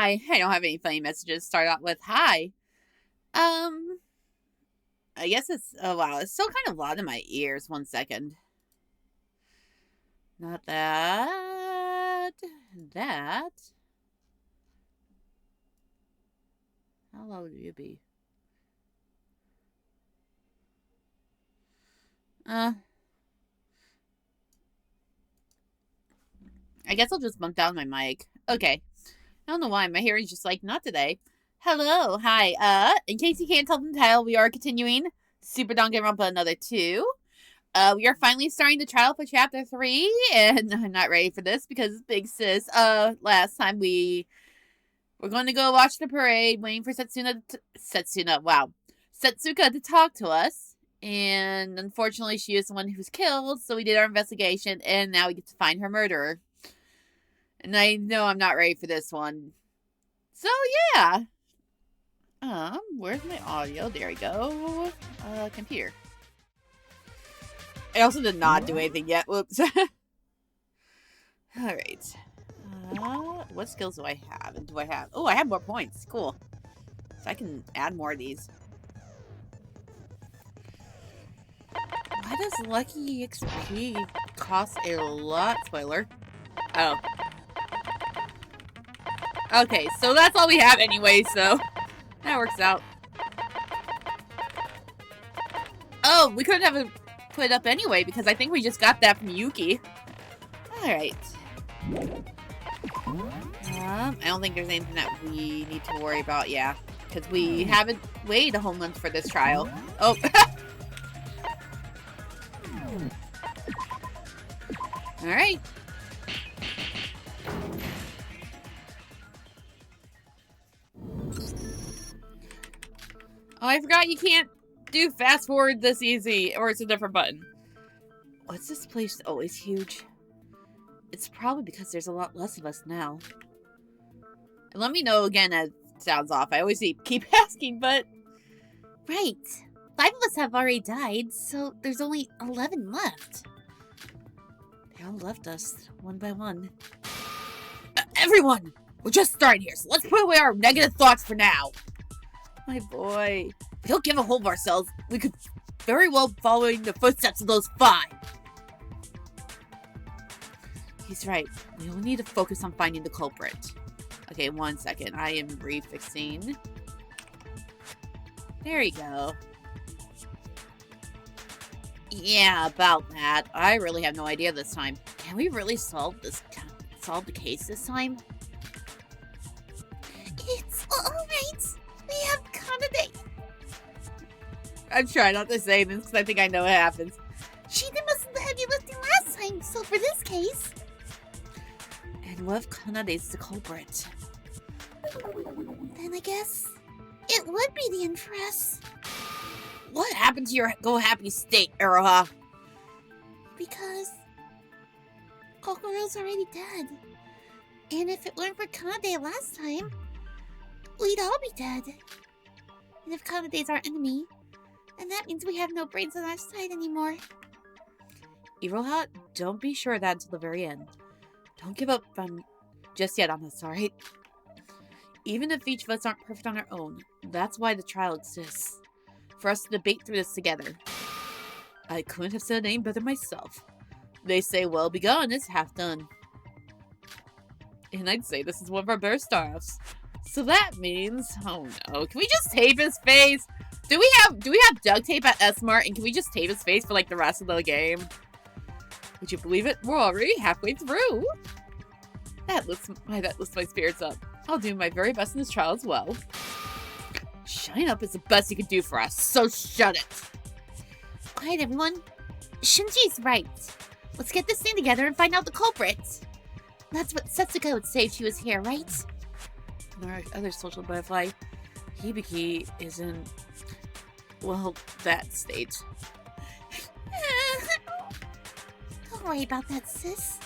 Hi. I don't have any funny messages. Start out with hi. I guess it's, oh wow, it's still kind of loud in my ears. 1 second. Not that. That. How loud would you be? I guess I'll just bump down my mic. Okay. I don't know why. My hearing's just like, not today. Hello. Hi. In case you can't tell from the title, we are continuing Super Danganronpa Another 2. We are finally starting the trial for Chapter 3, and I'm not ready for this because Big Sis, last time we're going to go watch the parade, waiting for Setsuka to talk to us, and unfortunately she is the one who was killed, so we did our investigation, and now we get to find her murderer. And I know I'm not ready for this one. So, yeah. Where's my audio? There we go. Computer. I also did not do anything yet. Whoops. Alright. What skills do I have? And do I have... Oh, I have more points. Cool. So I can add more of these. Why does Lucky XP cost a lot? Spoiler. Oh. Okay, so that's all we have anyway, so... That works out. Oh, we couldn't have put it up anyway, because I think we just got that from Yuki. Alright. I don't think there's anything that we need to worry about, yeah. Because we haven't waited a whole month for this trial. Oh. Alright. Oh, I forgot you can't do fast forward this easy, or it's a different button. What's this place always huge? It's probably because there's a lot less of us now. And let me know again if it sounds off. I always keep asking, but... Right. 5 of us have already died, so there's only 11 left. They all left us, one by one. Everyone! We're just starting here, so let's put away our negative thoughts for now. My boy. If we don't give a hold of ourselves, we could very well follow in the footsteps of those 5. He's right. We only need to focus on finding the culprit. Okay, 1 second. I am refixing. There you go. Yeah, about that. I really have no idea this time. Can we really solve the case this time? It's alright. We have Kanade. I'm trying not to say this because I think I know what happens. She did most of the heavy lifting last time, so for this case... And what if Kanade's the culprit? Then I guess it would be the end for us. What happened to your go-happy state, Iroha? Because Kokoro's already dead. And if it weren't for Kanade last time, we'd all be dead. And if Kanade's our enemy, then that means we have no brains on our side anymore. Iroha, don't be sure of that until the very end. Don't give up just yet on us, alright? Even if each of us aren't perfect on our own, that's why the trial exists. For us to debate through this together. I couldn't have said it any better myself. They say well begun is half done. And I'd say this is one of our better starts. So that means, oh no, can we just tape his face? Do we have duct tape at S-Mart, and can we just tape his face for like the rest of the game? Would you believe it? We're already halfway through. That lifts my spirits up. I'll do my very best in this trial as well. Shine up is the best you can do for us, so shut it. Quiet, everyone. Shinji's right. Let's get this thing together and find out the culprit. That's what Setsuka would say if she was here, right? Our other social butterfly, Hibiki, is in, well, that state. Don't worry about that, sis.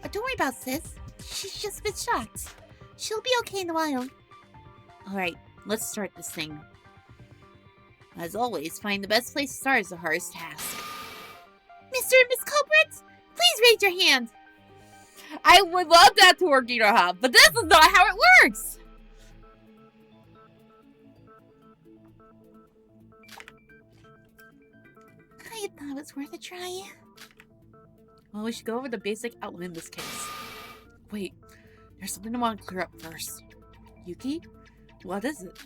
Or don't worry about sis. She's just a bit shocked. She'll be okay in a while. Alright, let's start this thing. As always, finding the best place to start is the hardest task. Mr. and Miss Culprit, please raise your hand. I would love that to work, Iroha, but this is not how it works! I thought it was worth a try. Well, we should go over the basic outline in this case. Wait, there's something I want to clear up first. Yuki? What is it?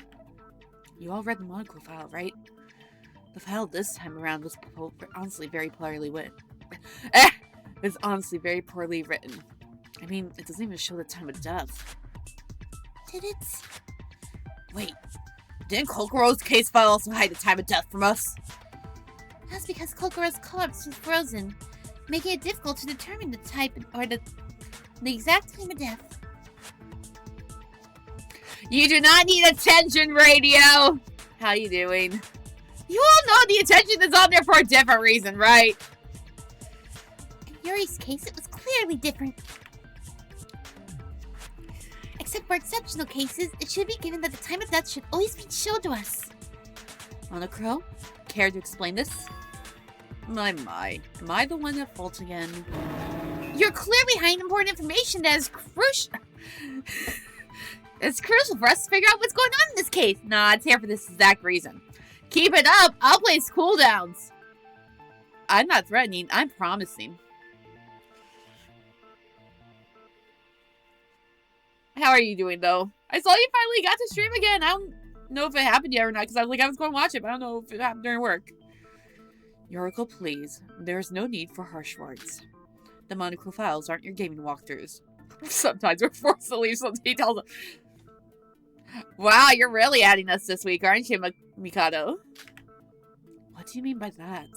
You all read the Monokuma file, right? The file this time around was honestly very poorly written. It's honestly very poorly written. I mean, it doesn't even show the time of death. Did it? Wait, didn't Kokoro's case file also hide the time of death from us? That's because Kokoro's corpse was frozen, making it difficult to determine the type or the exact time of death. You do not need attention, radio! How you doing? You all know the attention is on there for a different reason, right? In Yuri's case, it was clearly different. Except for exceptional cases, it should be given that the time of death should always be shown to us. Monokuma, care to explain this? My. Am I the one at fault again? You're clearly hiding important information that is crucial. It's crucial for us to figure out what's going on in this case. Nah, it's here for this exact reason. Keep it up. I'll place cooldowns. I'm not threatening. I'm promising. How are you doing, though? I saw you finally got to stream again. I don't know if it happened yet or not, because I was going to watch it, but I don't know if it happened during work. Yoriko, please. There's no need for harsh words. The Monokuma files aren't your gaming walkthroughs. Sometimes we're forced to leave some details. Wow, you're really adding us this week, aren't you, Mikado? What do you mean by that?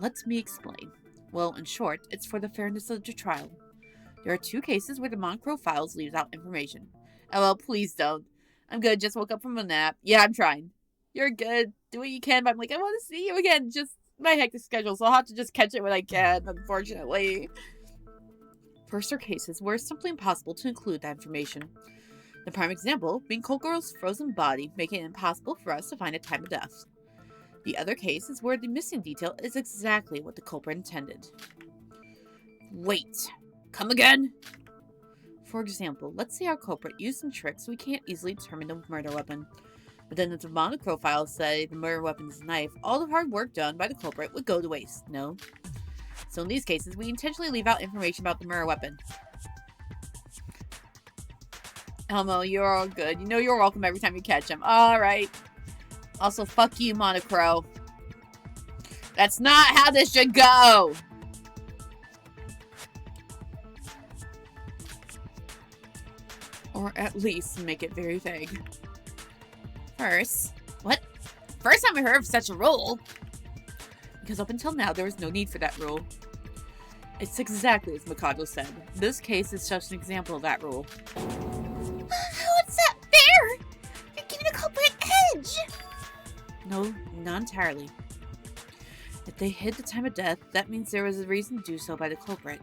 Let me explain. Well, in short, it's for the fairness of the trial. There are 2 cases where the Monokuma files leaves out information. Oh, well, please don't. I'm good. Just woke up from a nap. Yeah, I'm trying. You're good. Do what you can, but I'm like, I want to see you again. Just my hectic schedule, so I'll have to just catch it when I can, unfortunately. First are cases where it's simply impossible to include that information. The prime example being Kokoro's frozen body, making it impossible for us to find a time of death. The other case is where the missing detail is exactly what the culprit intended. Wait, come again? For example, let's say our culprit used some tricks so we can't easily determine the murder weapon. But then if the Monokuma files say the murder weapon is a knife, all the hard work done by the culprit would go to waste, no? So in these cases, we intentionally leave out information about the murder weapon. Elmo, you're all good. You know you're welcome every time you catch him. Alright. Also, fuck you, Monokuma. That's not how this should go! Or at least make it very vague. First time I heard of such a rule! Because up until now, there was no need for that rule. It's exactly as Mikado said. This case is just an example of that rule. How is that fair? You're giving the culprit an edge! No, not entirely. If they hid the time of death, that means there was a reason to do so by the culprit.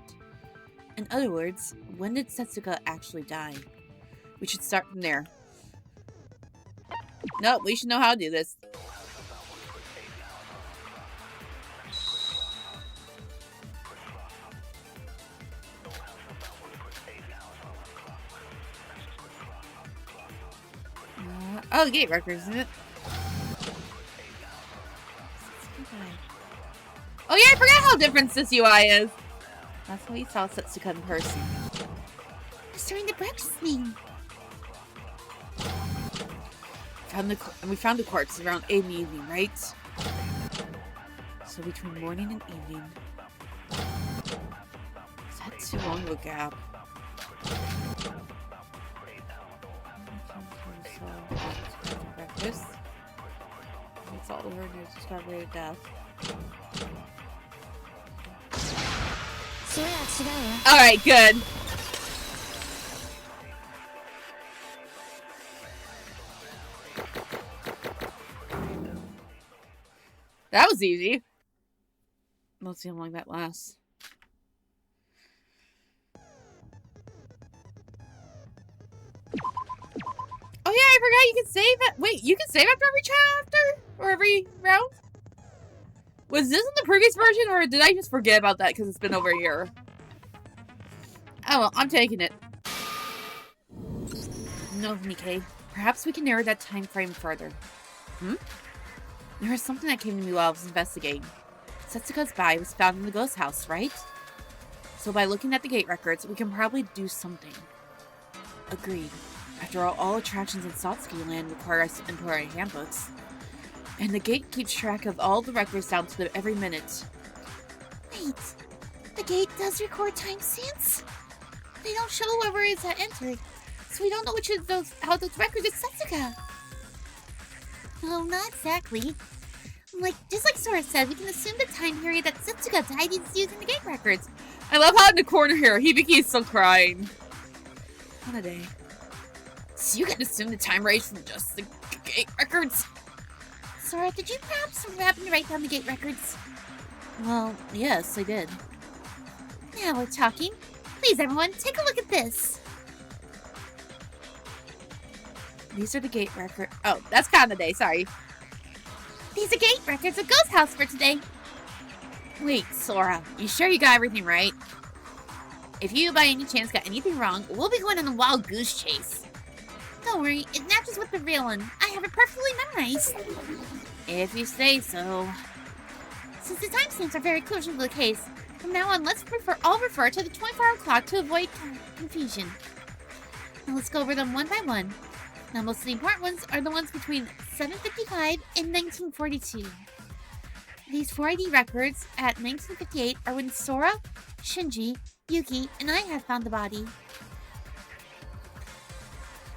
In other words, when did Setsuka actually die? We should start from there. No, we should know how to do this. Oh, the gate records, isn't it? Oh yeah, I forgot how different this UI is. That's how we saw Setsuka in person. We're starting to breakfast meeting. We found the corpse around 8 in the evening, right? So between morning and evening. Is that too long of a gap? Breakfast. That's all over near discovery of death. Alright, good. That was easy. Let's see how long that lasts. Oh yeah, I forgot you can save it. Wait, you can save after every chapter? Or every round? Was this in the previous version, or did I just forget about that because it's been over a year? Oh well, I'm taking it. No, Nikkei. Perhaps we can narrow that time frame further. There was something that came to me while I was investigating. Setsuka's body was found in the ghost house, right? So by looking at the gate records, we can probably do something. Agreed. After all attractions in Satsuki Land require us to input our handbooks. And the gate keeps track of all the records down to every minute. Wait, the gate does record timestamps? They don't show whoever is that entered, so we don't know which of those records is Setsuka. No, not exactly. Just like Sora said, we can assume the time period that Setsuka died is using the gate records. I love how in the corner here, Hibiki's still crying. Holiday. So you can assume the time range from just the gate records? Sora, did you perhaps happen to write down the gate records? Well, yes, I did. Now we're talking. Please, everyone, take a look at this. These are the gate records. Oh, that's Kanade, sorry. These are gate records of Ghost House for today. Wait, Sora, you sure you got everything right? If you by any chance got anything wrong, we'll be going on a wild goose chase. Don't worry, it matches with the real one. I have it perfectly memorized. If you say so. Since the timestamps are very crucial to the case, from now on, let's all refer to the 24-hour clock to avoid confusion. Now let's go over them one by one. Now most of the important ones are the ones between 755 and 1942. These 4 ID records at 1958 are when Sora, Shinji, Yuki, and I have found the body.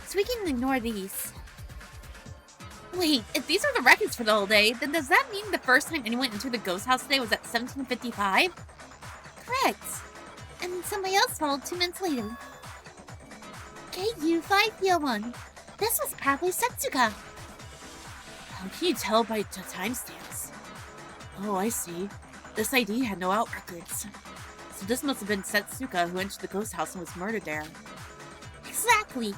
So we can ignore these. Wait, if these are the records for the whole day, then does that mean the first time anyone entered the ghost house today was at 1755? Correct. And somebody else followed 2 minutes later. KU5PL1. This was probably Setsuka. How can you tell by the timestamps? Oh, I see. This ID had no out records. So this must have been Setsuka who entered the ghost house and was murdered there. Exactly.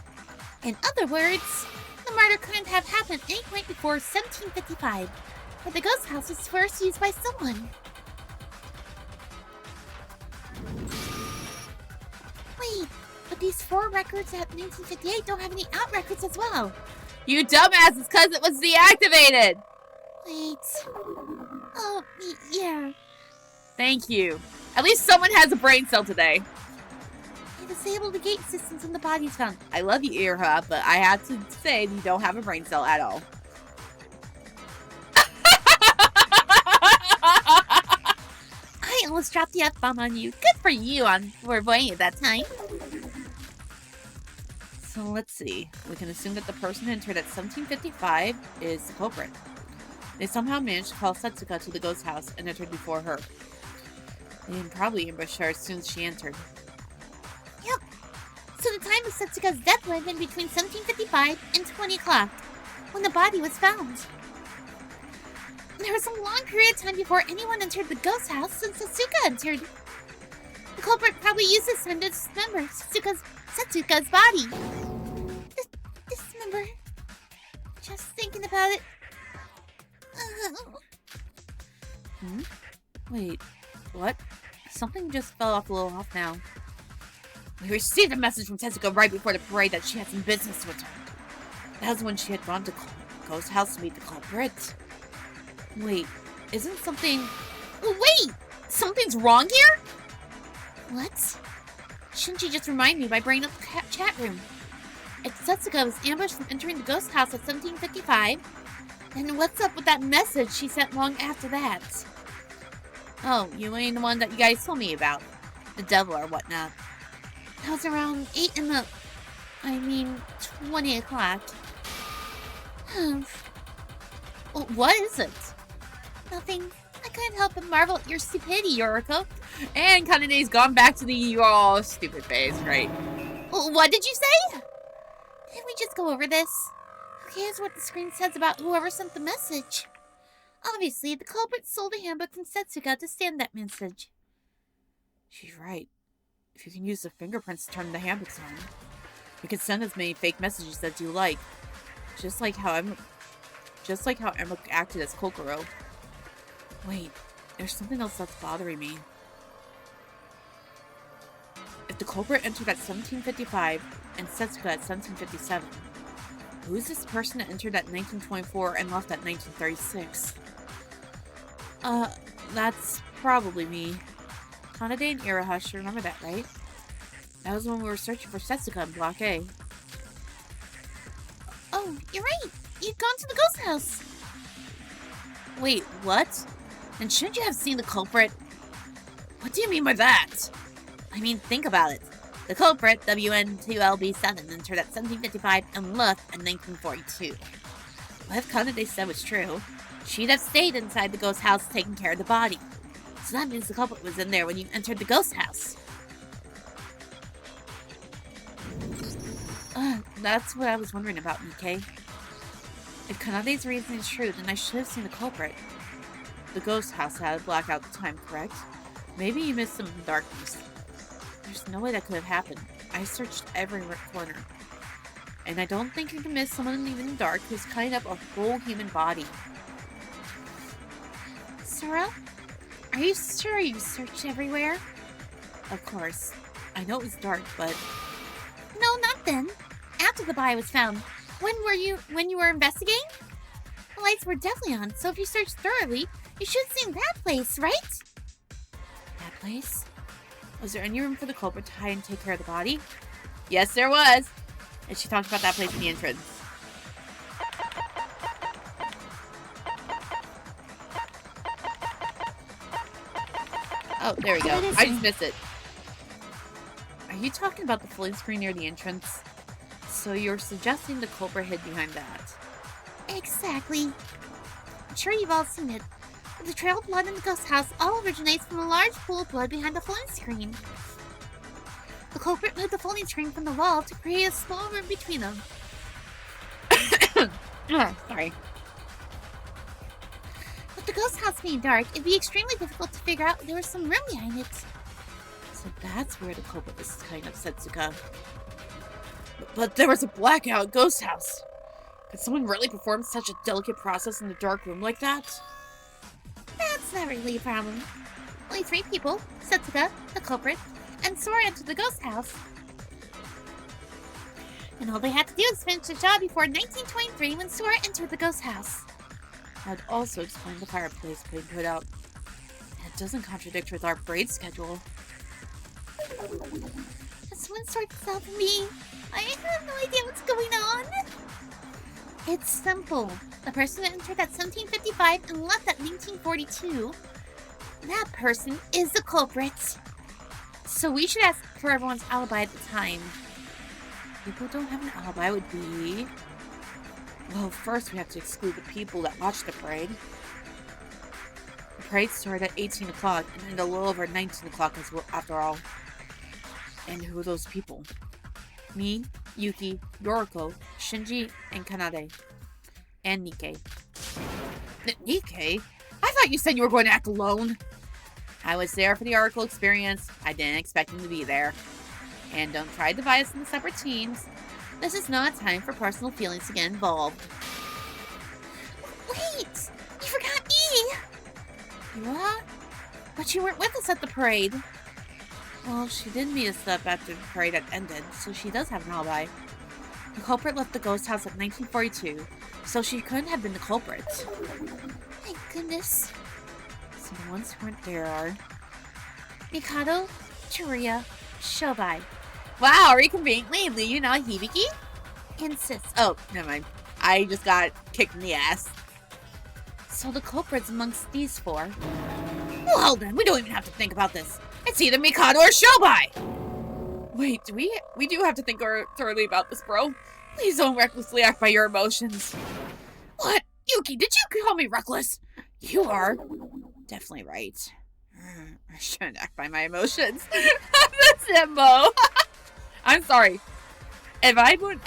In other words, the murder couldn't have happened at any point before 1755, but the ghost house was first used by someone. Wait, but these 4 records at 1958 don't have any out records as well. You dumbass, it's because it was deactivated! Wait. Oh, yeah. Thank you. At least someone has a brain cell today. They disabled the gate systems when the bodies found. I love you, Irha, but I have to say you don't have a brain cell at all. I almost dropped the F-bomb on you. Good for you for avoiding it that time. So let's see. We can assume that the person entered at 1755 is the culprit. They somehow managed to call Setsuka to the ghost house and entered before her. They probably ambushed her as soon as she entered. Yep. So the time of Setsuka's death would have been between 1755 and 20 o'clock, when the body was found. There was a long period of time before anyone entered the ghost house since Setsuka entered. The culprit probably used this time to dismember Setsuka's body. Dismember. Just thinking about it. Wait, what? Something just fell off a little off now. We received a message from Setsuka right before the parade that she had some business to attend. That was when she had gone to Ghost House to meet the culprit. Wait, isn't something... Wait! Something's wrong here? What? Shinji just reminded me by bringing up the chat room. If Setsuka was ambushed from entering the ghost house at 1755, then what's up with that message she sent long after that? Oh, you mean the one that you guys told me about? The devil or whatnot. That was around 20 o'clock. What is it? Nothing. I couldn't help but marvel at your stupidity, Yoriko. And Kanade's gone back to the you all stupid phase, right? What did you say? Can't we just go over this? Who cares what the screen says about whoever sent the message? Obviously, the culprit sold a handbook from Setsuka to stand that message. She's right. If you can use the fingerprints to turn the handbooks on, you can send as many fake messages as you like. Just like how Emma acted as Kokoro. Wait, there's something else that's bothering me. If the culprit entered at 1755 and Setsuka at 1757, Who's this person that entered at 1924 and left at 1936? That's probably me. Kanade and Irahush, you remember that, right? That was when we were searching for Setsuka in Block A. Oh, you're right. You'd gone to the ghost house. Wait, what? And shouldn't you have seen the culprit? What do you mean by that? I mean, think about it. The culprit, WN2LB7, entered at 1755 and left in 1942. What if Kanade said was true? She'd have stayed inside the ghost house taking care of the body. So that means the culprit was in there when you entered the ghost house. That's what I was wondering about, Nikkei. If Kanade's reasoning is true, then I should have seen the culprit. The ghost house had a blackout at the time, correct? Maybe you missed some in the darkness. There's no way that could have happened. I searched every corner. And I don't think you can miss someone even in the dark who's cutting up a whole human body. Sora? Are you sure you searched everywhere? Of course. I know it was dark, but... No, not then. After the body was found. When you were investigating? The lights were definitely on, so if you searched thoroughly, you should have seen that place, right? That place? Was there any room for the culprit to hide and take care of the body? Yes, there was! And she talked about that place in the entrance. Oh, there we go. I just missed it. Are you talking about the floating screen near the entrance? So you're suggesting the culprit hid behind that? Exactly. I'm sure you've all seen it. The trail of blood in the ghost house all originates from a large pool of blood behind the floating screen. The culprit moved the floating screen from the wall to create a small room between them. Sorry. With the ghost house being dark, it'd be extremely difficult to figure out there was some room behind it. So that's where the culprit was kind of Setsuka. But there was a blackout ghost house. Could someone really perform such a delicate process in a dark room like that? That's not really a problem. Only 3 people, Setsuka, the culprit, and Sora entered the ghost house. And all they had to do was finish the job before 1923 when Sora entered the ghost house. That would also explain the fireplace being put out. And it doesn't contradict with our parade schedule. Can someone sort this out for me? I have no idea what's going on. It's simple. The person that entered at 1755 and left at 1942, that person is the culprit. So we should ask for everyone's alibi at the time. People don't have an alibi would be... Well, first we have to exclude the people that watched the parade. The parade started at 18 o'clock and ended a little over 19 o'clock as well, after all. And who are those people? Me, Yuki, Yoriko, Shinji, and Kanade. And Nikkei. Nikkei? I thought you said you were going to act alone. I was there for the Oracle experience. I didn't expect him to be there. And don't try to divide us into separate teams. This is not time for personal feelings to get involved. Wait! You forgot me! What? But you weren't with us at the parade. Well, she did meet us up after the parade had ended, so she does have an alibi. The culprit left the ghost house at 1942, so she couldn't have been the culprit. Thank goodness. So the ones who weren't there are... Mikado, Churia, Shobai. Wow, are you conveniently leaving out Hibiki? And Sis. Oh, never mind. I just got kicked in the ass. So the culprit's amongst these 4. Well then, we don't even have to think about this. It's either Mikado or Shobai! Wait, we do have to think thoroughly about this, bro. Please don't recklessly act by your emotions. What? Yuki, did you call me reckless? You are definitely right. I shouldn't act by my emotions. That's Himbo. I'm sorry. If I put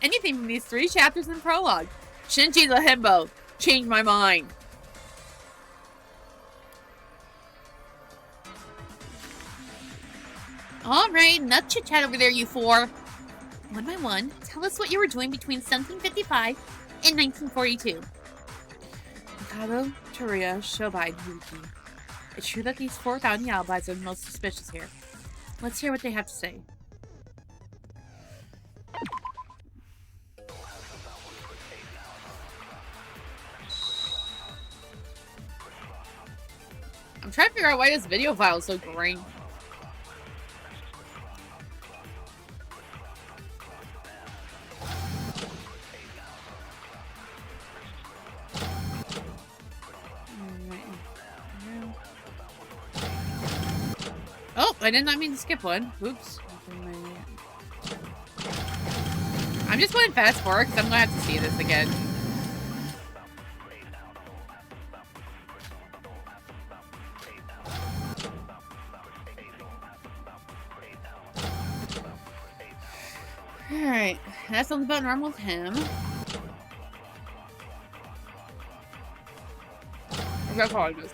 anything from these 3 chapters in prologue, Shinji's a himbo. Change my mind. Alright, enough chit-chat over there, you 4. One by one, tell us what you were doing between 1755 and 1942. Mikado, Churia, Shobai, and Yuki. It's true that these 4 founding alibis are the most suspicious here. Let's hear what they have to say. I'm trying to figure out why this video file is so green. Oh, I did not mean to skip one. Oops. I'm just going fast forward because I'm going to have to see this again. Alright, that's something about normal with him. I got following this.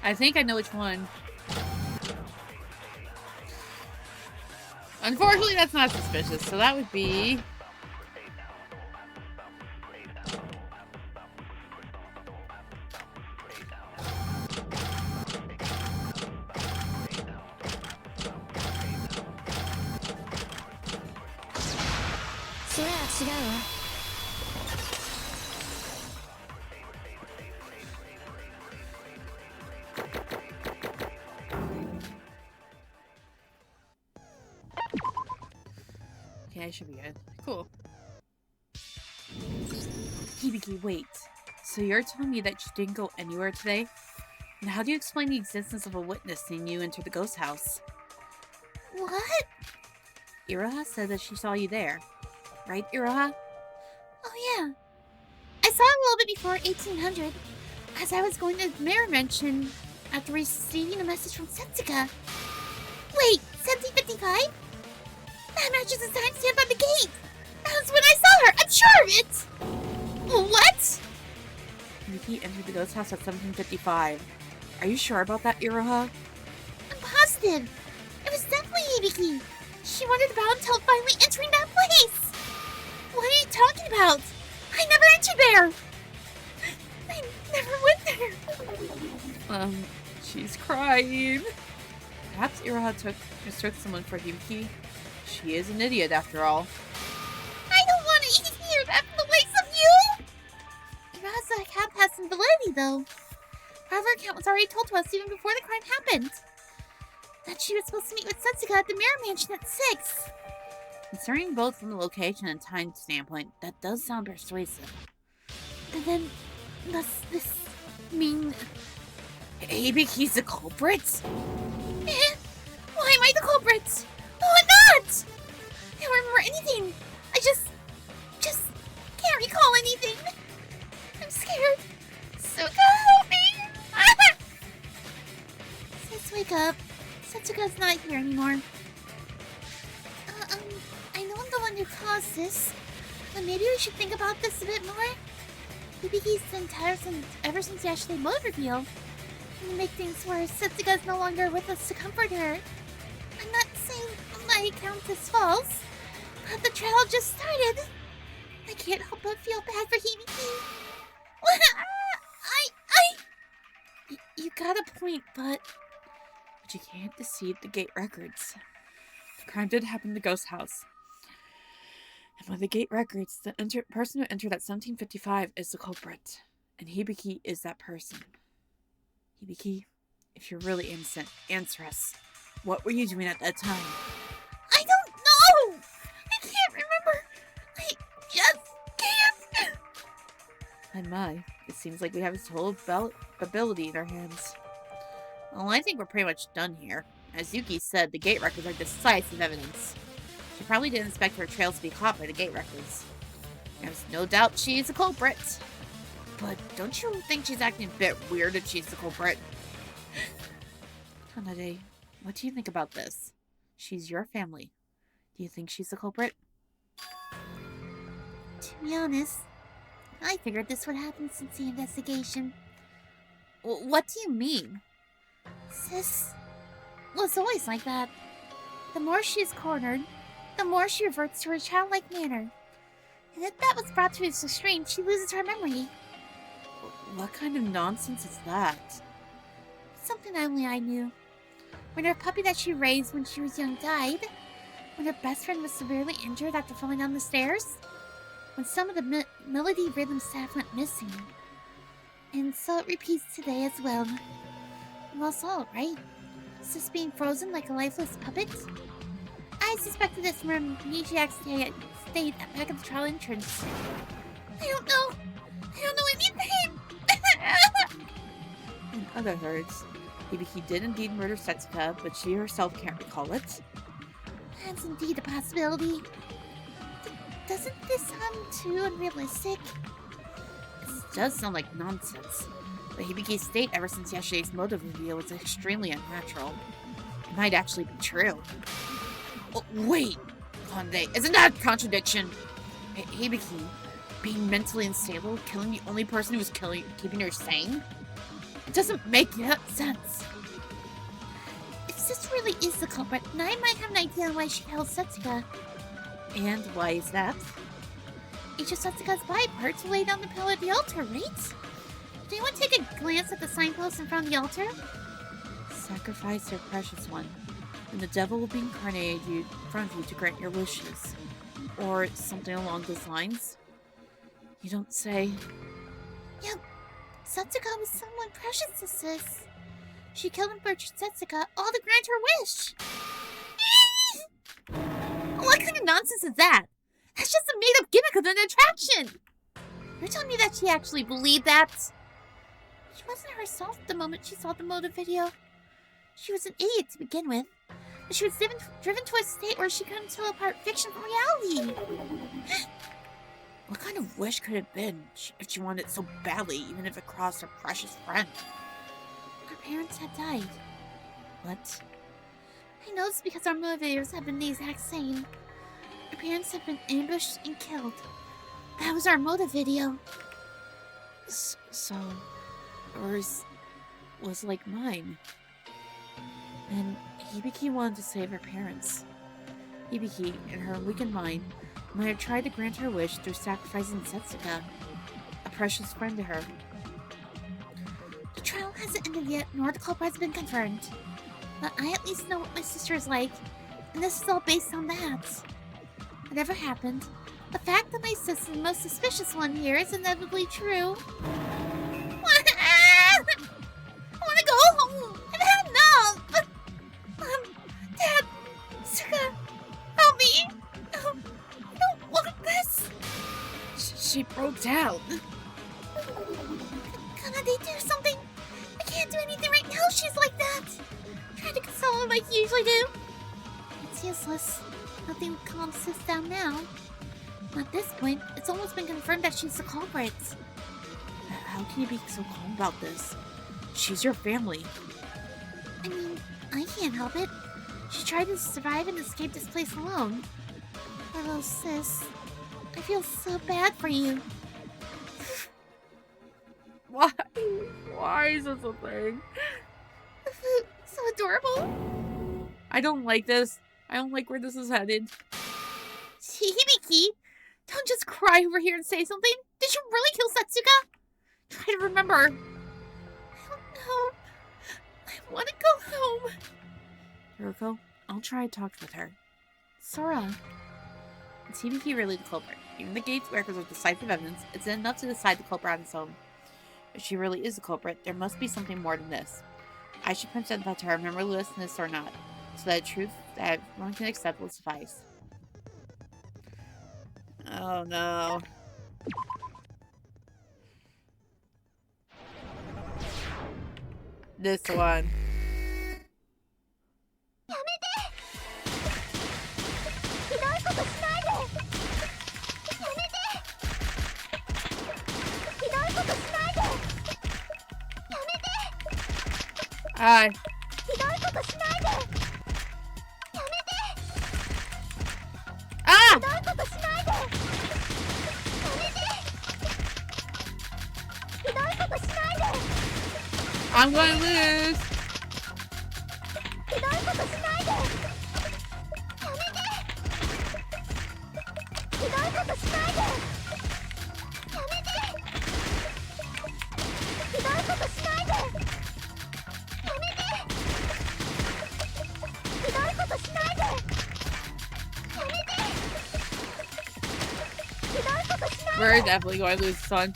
I think I know which one. Unfortunately, that's not suspicious, so that would be... Okay, I should be good. Cool. Hibiki, wait. So you're telling me that you didn't go anywhere today? And how do you explain the existence of a witness seeing you enter the ghost house? What? Iroha said that she saw you there. Right, Iroha? Oh yeah. I saw it a little bit before 1800, as I was going to the mirror mansion after receiving a message from Setsuka. Wait, 1755? That matches the timestamp on the gate! That's when I saw her! I'm sure of it! What? Hibiki entered the ghost house at 1755. Are you sure about that, Iroha? I'm positive. It was definitely Hibiki. She wandered about until finally entering that place. What are you talking about? I never entered there. I never went there. She's crying. Perhaps Iroha mistook someone for Hibiki. She is an idiot after all. I don't want to hear that from the likes of you! Iroha's account has some validity, though. Her account was already told to us even before the crime happened. That she was supposed to meet with Setsuka at the Mirror Mansion at 6. Considering both from the location and time standpoint, that does sound persuasive. And then, does this mean... Hibiki's the culprit? Why am I the culprit? Oh, I'm not! I don't remember anything. I just can't recall anything. I'm scared. Setsuka, help me! Sis, wake up. Setsuka's not here anymore. I know I'm the one who caused this, but maybe we should think about this a bit more. Hibiki's been tired ever since the Ashley mode reveal. And to make things worse, Setsuka's no longer with us to comfort her. I'm not saying my account is false, but the trial just started. I can't help but feel bad for Hibiki. You got a point, but you can't deceive the gate records. The crime did happen in the ghost house. And with the gate records, the person who entered at 1755 is the culprit. And Hibiki is that person. Hibiki, if you're really innocent, answer us. What were you doing at that time? I don't know! I can't remember! I just can't! And my, it seems like we have his whole ability in our hands. Well, I think we're pretty much done here. As Yuki said, the gate records are decisive evidence. She probably didn't expect her trails to be caught by the gate records. There's no doubt she's a culprit. But don't you think she's acting a bit weird if she's the culprit? Kanade, what do you think about this? She's your family. Do you think she's the culprit? To be honest, I figured this would happen since the investigation. What do you mean? Sis was always like that. The more she is cornered, the more she reverts to her childlike manner. And if that was brought to its extreme, she loses her memory. What kind of nonsense is that? Something only I knew. When her puppy that she raised when she was young died, when her best friend was severely injured after falling down the stairs, when some of the melody rhythm staff went missing. And so it repeats today as well. Well, so, right? Sis being frozen like a lifeless puppet? I suspected this from amnesiac state back at the trial entrance. I don't know anything! In other words, Hibiki did indeed murder Setsuka, but she herself can't recall it. That's indeed a possibility. Doesn't this sound too unrealistic? This does sound like nonsense, but Hibiki's state ever since yesterday's motive reveal was extremely unnatural. It might actually be true. Oh, wait! Konde, isn't that a contradiction? Hibiki, being mentally unstable, killing the only person who was keeping her sane? It doesn't make sense. If Sis really is the culprit, then I might have an idea on why she held Setsuka. And why is that? Each of Setsuka's body parts were laid on the pillar of the altar, right? Did anyone take a glance at the signpost in front of the altar? Sacrifice your precious one, and the devil will be incarnated in front of you to grant your wishes. Or something along those lines. You don't say. Yep. Setsuka was someone precious to Sis. She killed and purchased Setsuka, all to grant her wish. What kind of nonsense is that? That's just a made-up gimmick of an attraction! You're telling me that she actually believed that? She wasn't herself the moment she saw the motive video. She was an idiot to begin with, but she was driven to a state where she couldn't tell apart fiction from reality. What kind of wish could it have been if she wanted it so badly, even if it crossed her precious friend? Her parents had died. What? I know it's because our motivators have been the exact same. Our parents have been ambushed and killed. That was our motive video. So, hers was like mine. And Hibiki wanted to save her parents. Hibiki, in her weakened mind, might have tried to grant her wish through sacrificing Setsuka, a precious friend to her. The trial hasn't ended yet, nor the culprit has been confirmed. But I at least know what my sister is like, and this is all based on that. Whatever happened, the fact that my sister is the most suspicious one here is inevitably true. I want to go home! I've had enough! Dad! Suka! Help me! I don't want this! She broke down. Can they do something? I can't do anything right now, she's like that! Trying to console her like you usually do. It's useless. Nothing would calm Sis down now. At this point, it's almost been confirmed that she's the culprit. How can you be so calm about this? She's your family. I mean, I can't help it. She tried to survive and escape this place alone. Hello, Sis. I feel so bad for you. Why? Why is this a thing? So adorable. I don't like this. I don't like where this is headed. Hibiki, don't just cry over here and say something. Did you really kill Setsuka? Try to remember. I don't know. I want to go home. Hiroko, I'll try to talk with her. Sora. Is Hibiki really the culprit? Even the gate's records of decisive evidence isn't enough to decide the culprit on its own. If she really is the culprit, there must be something more than this. I should present that to her, memorylessness or not, so that truth that everyone can accept will suffice. Oh no. This one. Hi. Ah! I'm going to lose. We're definitely going to lose the son.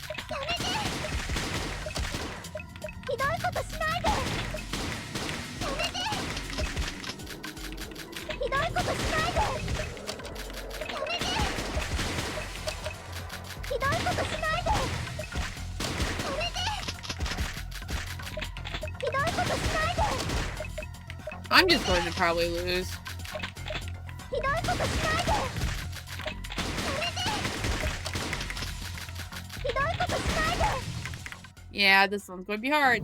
I'm just going to probably lose. Yeah, this one's going to be hard.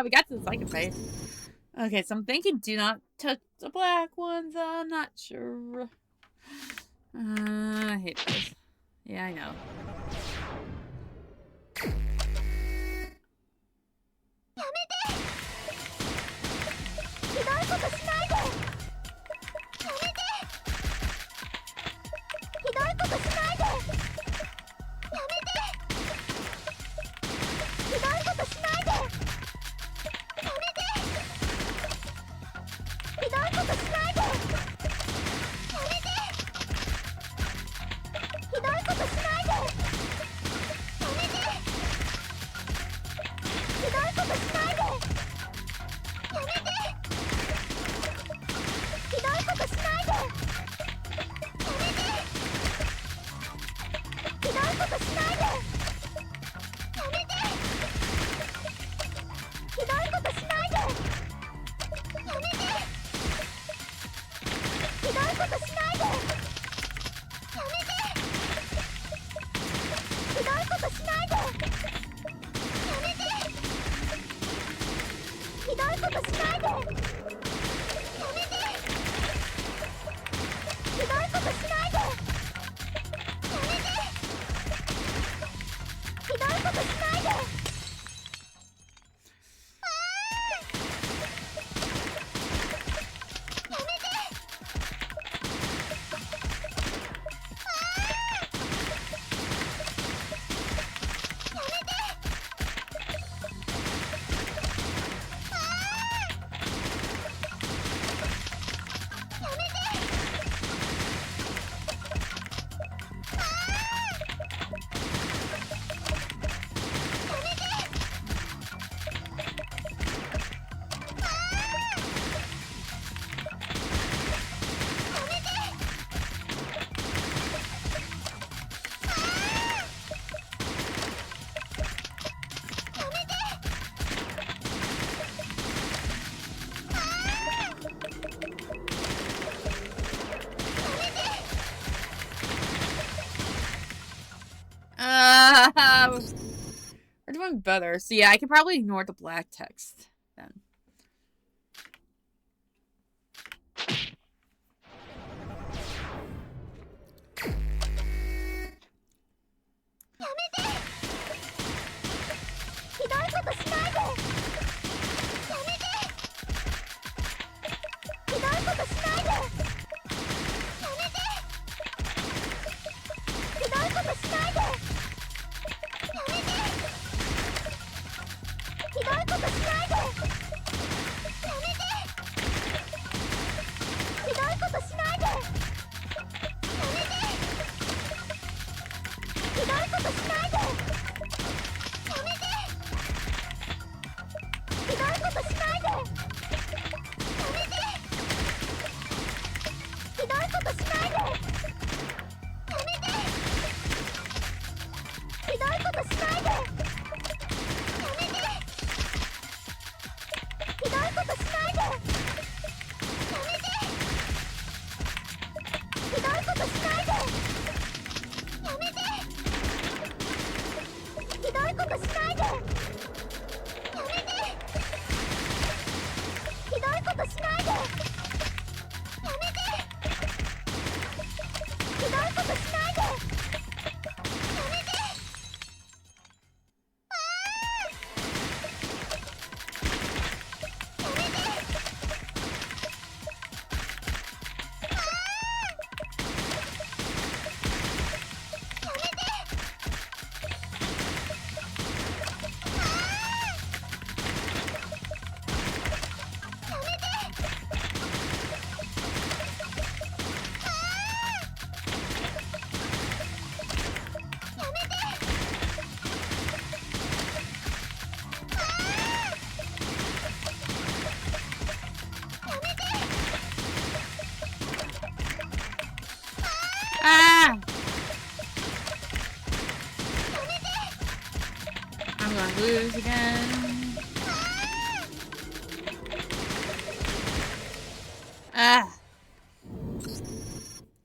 We got to the second phase. Okay, so I'm thinking do not touch the black ones. I'm not sure. I hate this. Yeah, I know. even better. So yeah, I can probably ignore the black text then. Ah! I'm gonna lose again. Ah!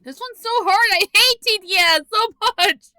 This one's so hard. I hate TTS so much.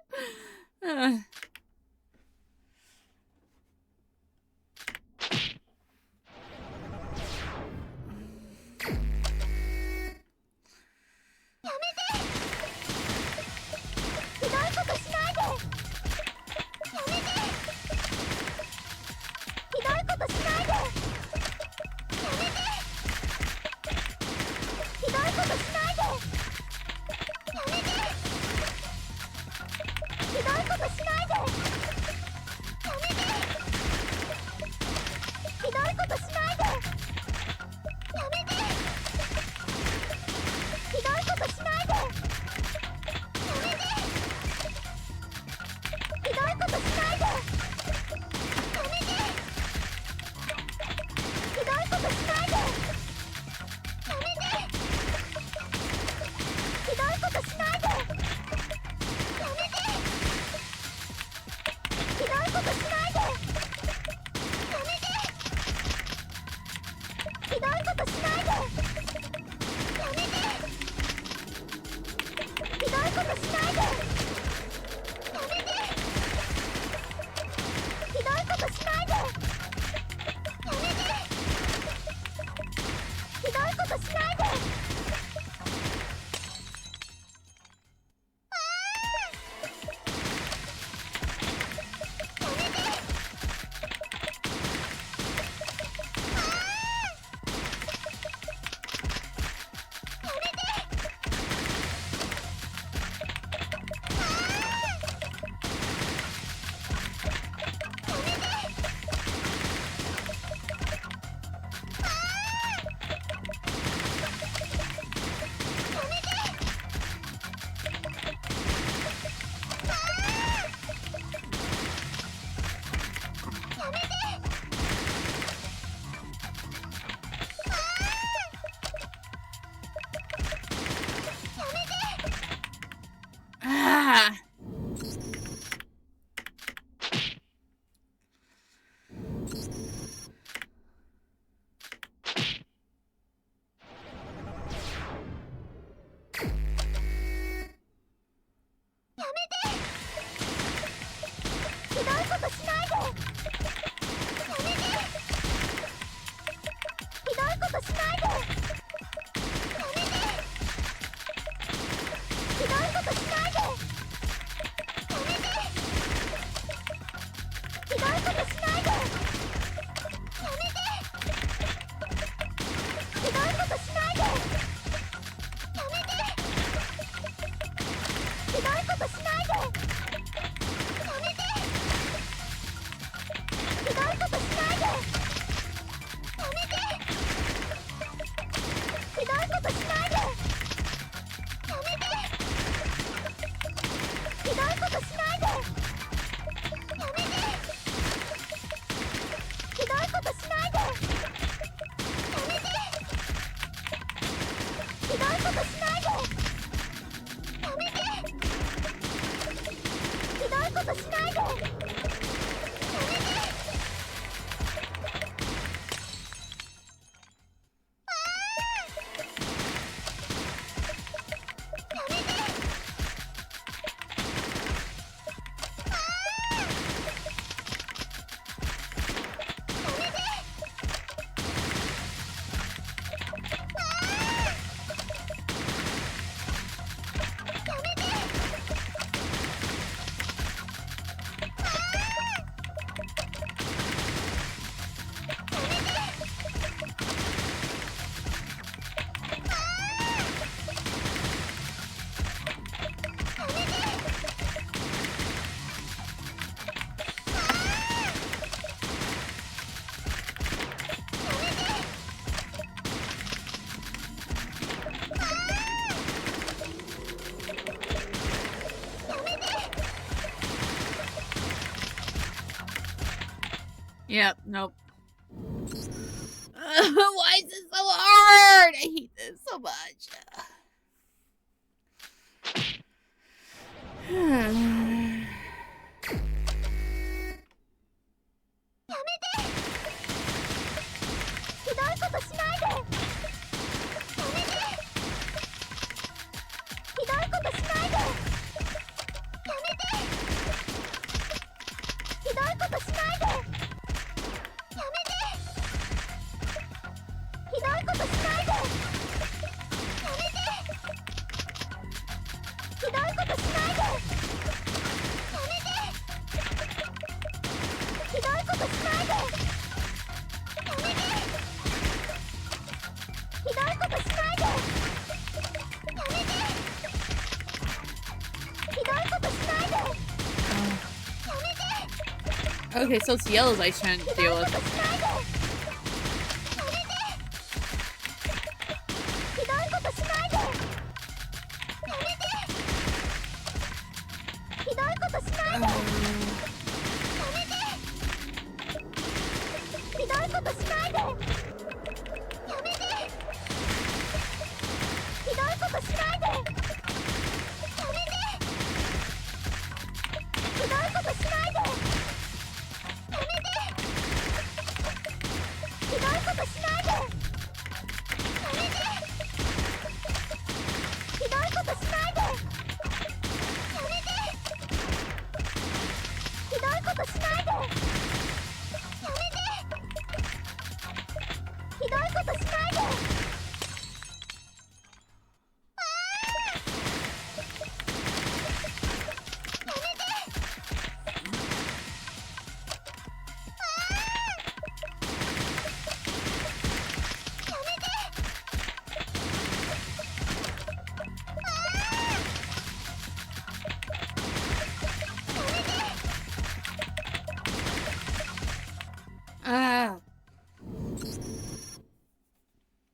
ことしないで。やめて。ひどいことしないで。やめて。ひどいことしないで。やめて。ひどいことしないで。やめて。ひどいことしないで。やめて。Yep, nope. Why is this so hard? I hate this so much. Okay, so it's yellows I shouldn't deal with.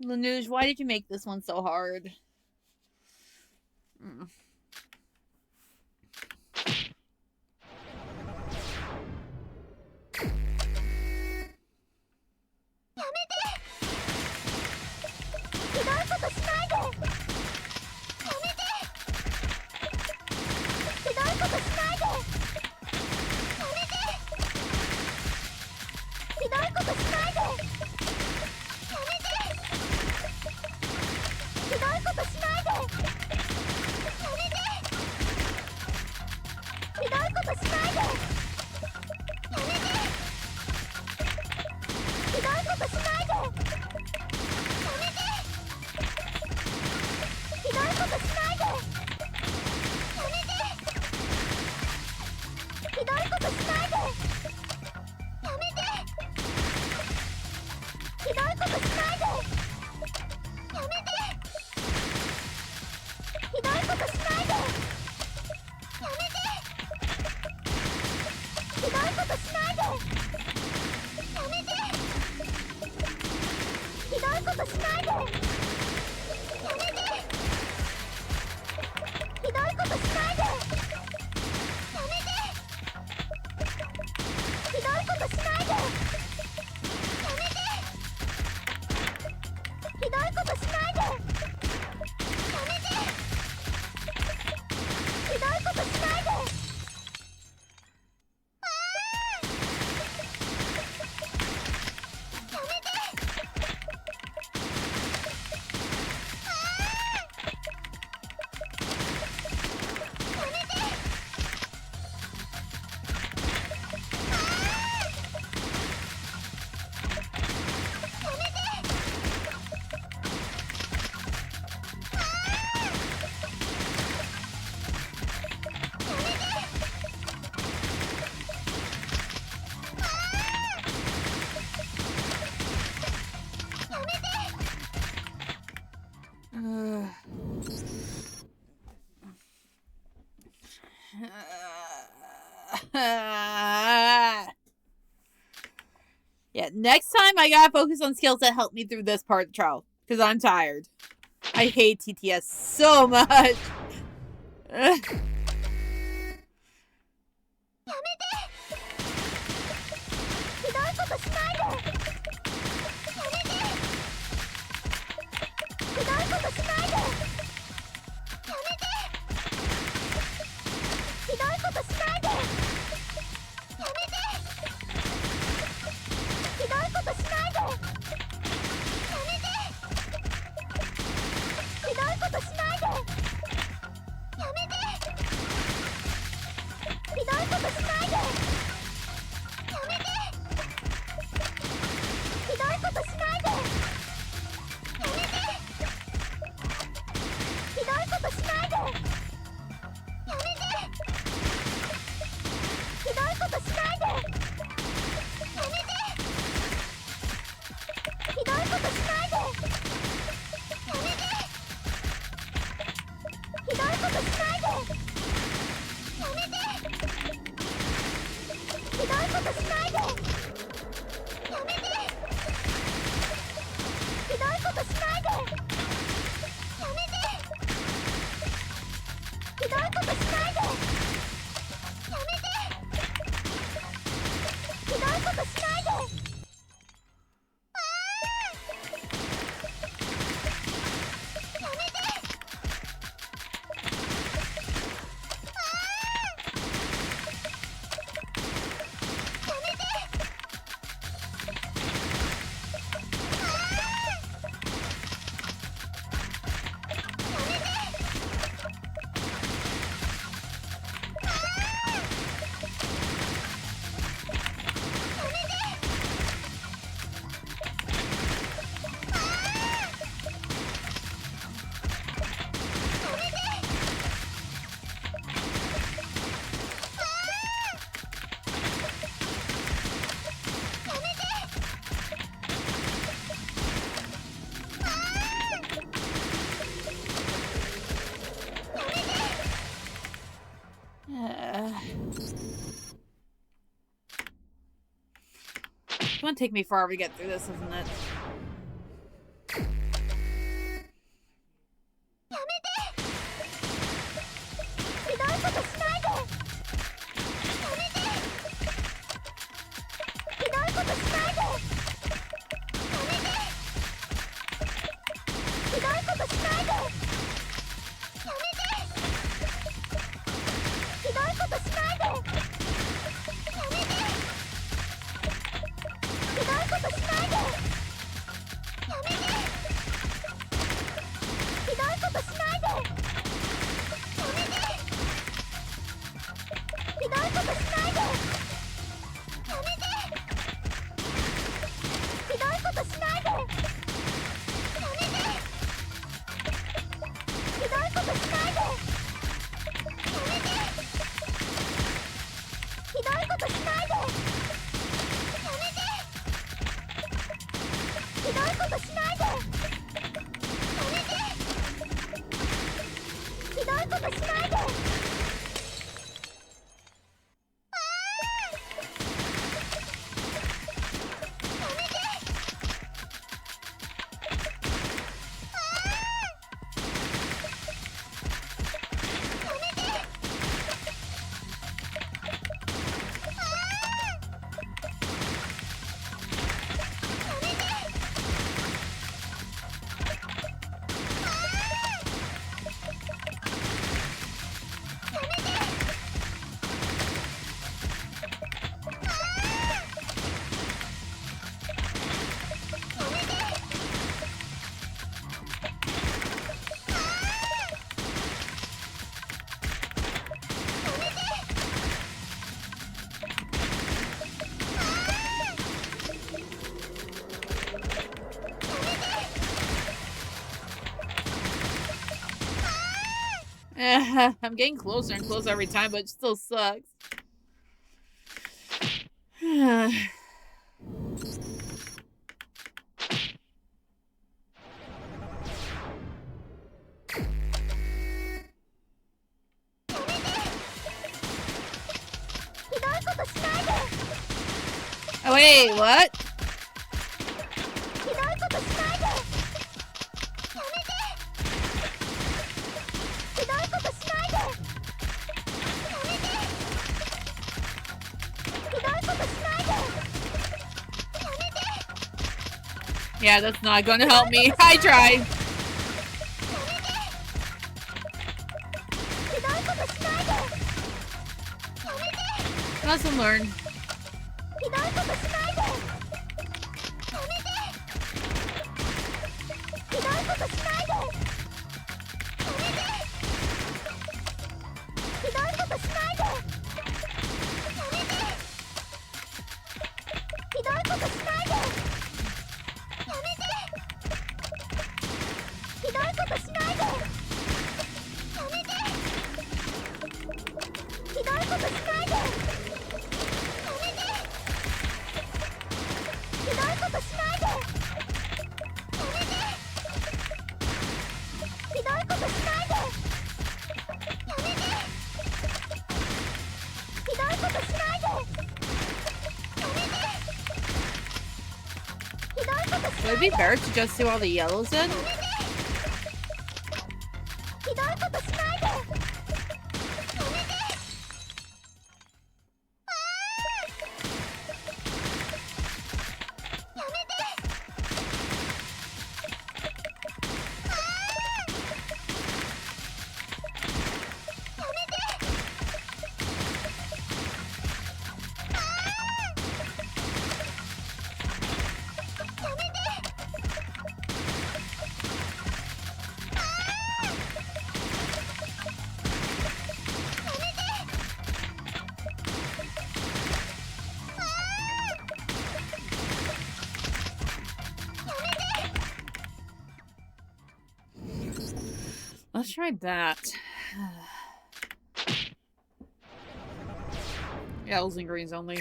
Lanuge, why did you make this one so hard? Yeah, next time I gotta focus on skills that help me through this part of the trial. Because I'm tired. I hate TTS so much. It's gonna take me forever to get through this, isn't it? I'm getting closer and closer every time, but it still sucks. Oh, wait, what? Yeah, that's not gonna help me. I tried. Lesson learned. Would it be better to just do all the yellows in? Let's try that. Yellows and greens only.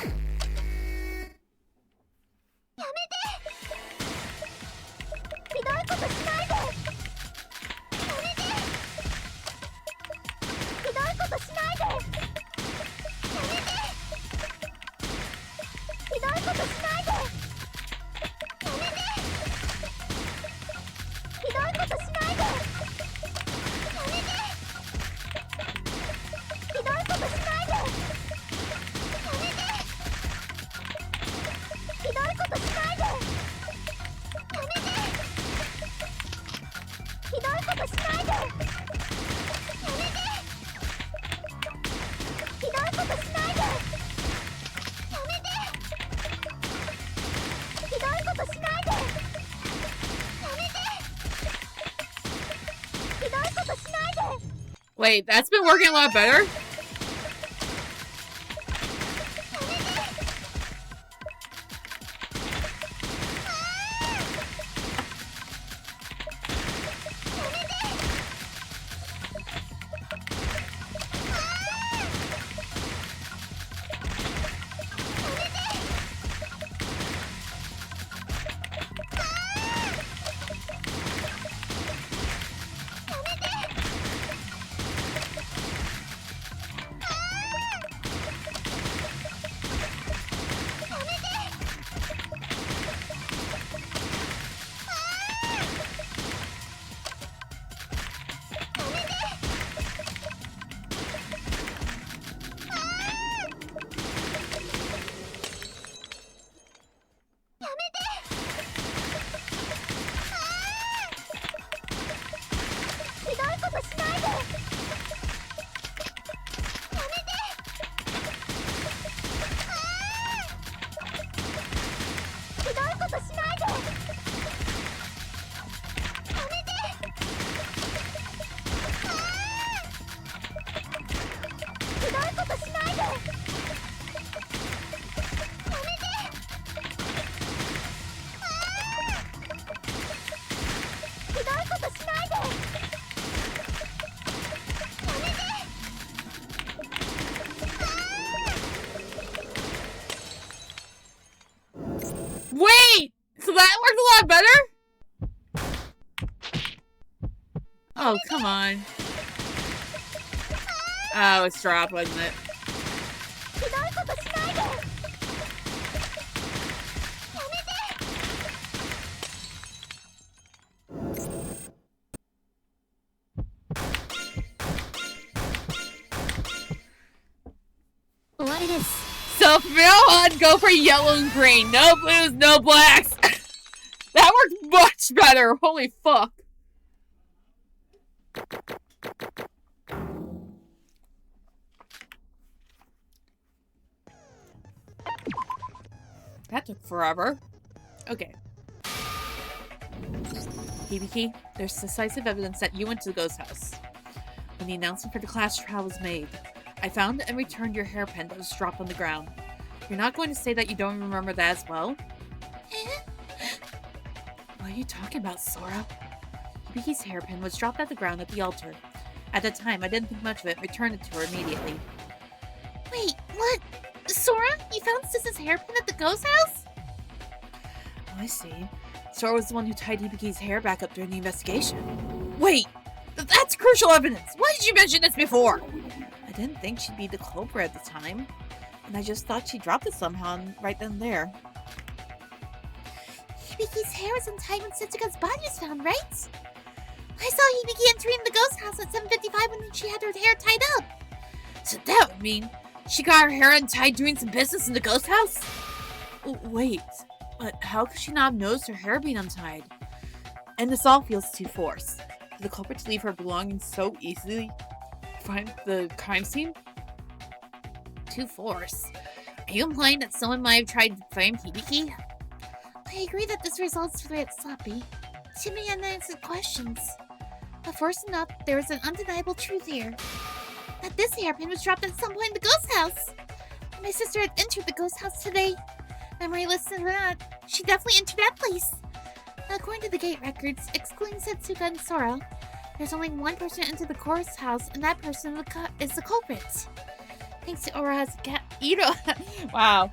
Wait, that's been working a lot better? Wait! So that worked a lot better? Oh, come on. Oh, it's drop, wasn't it? So from now on, go for yellow and green. No blues, no blacks. That worked much better. Holy fuck. That took forever. Okay. Hibiki, there's decisive evidence that you went to the ghost house when the announcement for the class trial was made. I found and returned your hairpin that was dropped on the ground. You're not going to say that you don't remember that as well? What are you talking about, Sora? Hibiki's hairpin was dropped at the ground at the altar. At the time, I didn't think much of it, returned it to her immediately. Wait, what? Sora? You found Sis's hairpin at the ghost house? Oh, I see. Sora was the one who tied Hibiki's hair back up during the investigation. Wait! That's crucial evidence! Why did you mention this before? I didn't think she'd be the culprit at the time, and I just thought she dropped it somehow right then and there. Hibiki's hair was untied when Setsuka's body was found, right? I saw Hibiki entering the ghost house at 7:55 when she had her hair tied up. So that would mean she got her hair untied doing some business in the ghost house? Wait, but how could she not have noticed her hair being untied? And this all feels too forced. Did the culprits leave her belongings so easily? Find the crime scene? Too forced? Are you implying that someone might have tried to frame Hibiki? I agree that this result's very sloppy. Too many unanswered questions. But first enough, there is an undeniable truth here. That this hairpin was dropped at some point in the ghost house. When my sister had entered the ghost house today. Memory listed or not, she definitely entered that place. According to the gate records, excluding Setsuka and Sora, there's only one person into the ghost house, and that person is the culprit. Thanks to Uraha's account. Wow.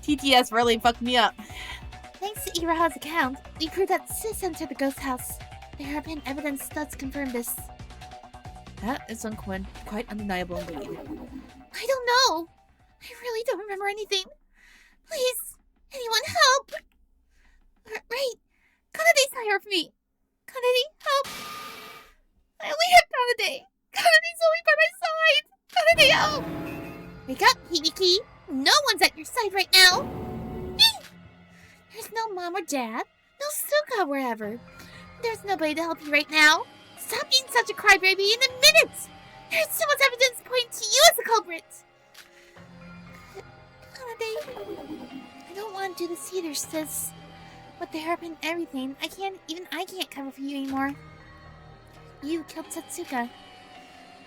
TTS really fucked me up. Thanks to Uraha's account, we proved that Sis entered the ghost house. The hairpin evidence does confirm this. That is quite undeniable indeed. I don't know. I really don't remember anything. Please, anyone help! Right, Kanade's here for me. Kanade, help! I only have Kanade. Kanade's only by my side. Kanade, help! Wake up, Hibiki. No one's at your side right now. There's no mom or dad, no Suka wherever. There's nobody to help you right now. Stop being such a crybaby in a minute! There's so much evidence pointing to you as the culprit! I don't want to do this either, sis. With the hairpin and everything, I can't cover for you anymore. You killed Setsuka.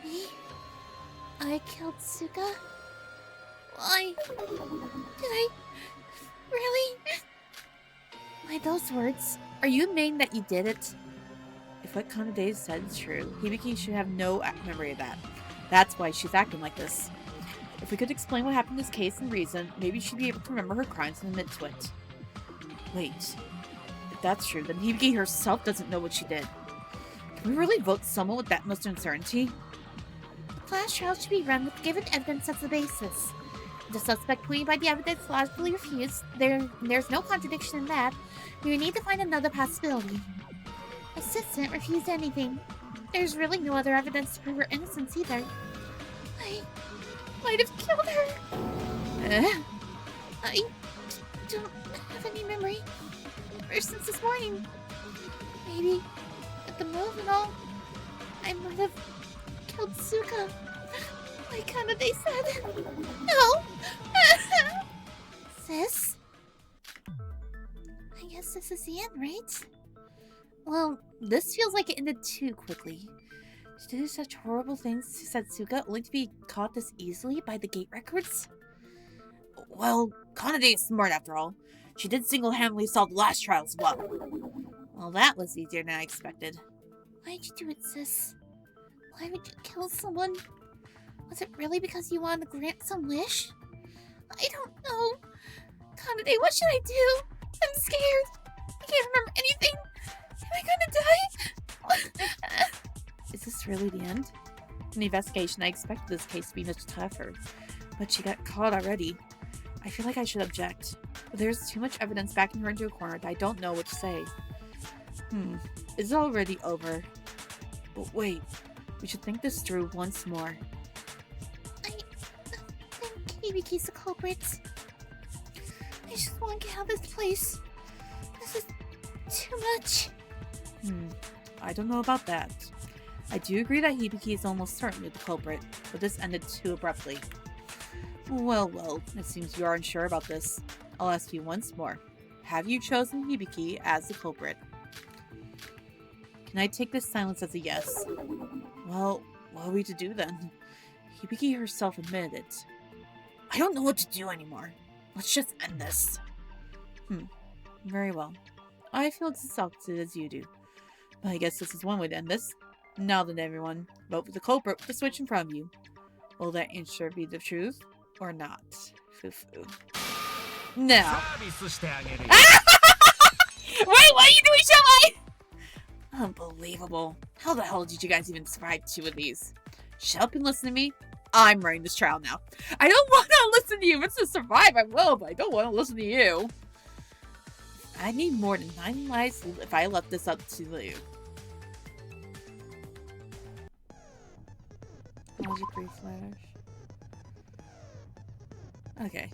Me? I killed Suka? Why? Did I? Really? By those words, are you admitting that you did it? If what Kanade said is true, Hibiki should have no memory of that. That's why she's acting like this. If we could explain what happened in this case in reason, maybe she'd be able to remember her crimes and admit to it. Wait, if that's true, then Hibiki herself doesn't know what she did. Can we really vote someone with that much uncertainty? The class trial should be run with given evidence as the basis. If the suspect pointed by the evidence logically refused, there's no contradiction in that. We would need to find another possibility. Assistant refused anything. There's really no other evidence to prove her innocence either. I might have killed her. I don't have any memory. Ever since this morning. Maybe at the move and all, I might have killed Suka. Like Kanade said. No! Sis? I guess this is the end, right? Well, this feels like it ended too quickly. To do such horrible things to Setsuka only to be caught this easily by the gate records? Well, Kanade is smart after all. She did single-handedly solve the last trial as well. Well, that was easier than I expected. Why'd you do it, sis? Why would you kill someone? Was it really because you wanted to grant some wish? I don't know. Kanade, what should I do? I'm scared. I can't remember anything. Am I gonna die? Is this really the end? In the investigation, I expected this case to be much tougher, but she got caught already. I feel like I should object, but there's too much evidence backing her into a corner that I don't know what to say. It's already over. But wait, we should think this through once more. I think Hibiki's the culprit. I just want to get out of this place. This is too much. I don't know about that. I do agree that Hibiki is almost certainly the culprit, but this ended too abruptly. Well, it seems you are unsure about this. I'll ask you once more. Have you chosen Hibiki as the culprit? Can I take this silence as a yes? Well, what are we to do then? Hibiki herself admitted it. I don't know what to do anymore. Let's just end this. Very well. I feel as exhausted as you do. But I guess this is one way to end this. Now then, everyone, vote for the culprit with the switch in front of you. Will that answer be the truth or not? Foo-foo. Now. Wait, what are you doing, Shelly? Unbelievable. How the hell did you guys even survive 2 of these? Shut up and listen to me. I'm running this trial now. I don't want to listen to you. If it's to survive, I will, but I don't want to listen to you. I need more than 9 lives if I left this up to you. Magic reflash. Okay.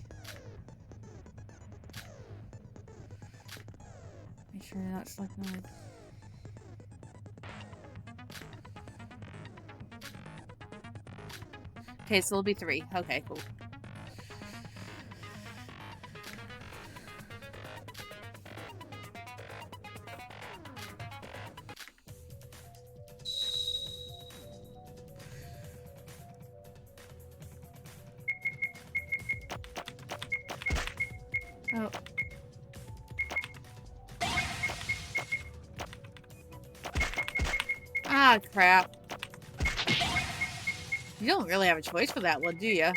Make sure you're not selecting it. Okay, so it'll be 3. Okay, cool. Oh. Ah, crap. You don't really have a choice for that one, do you?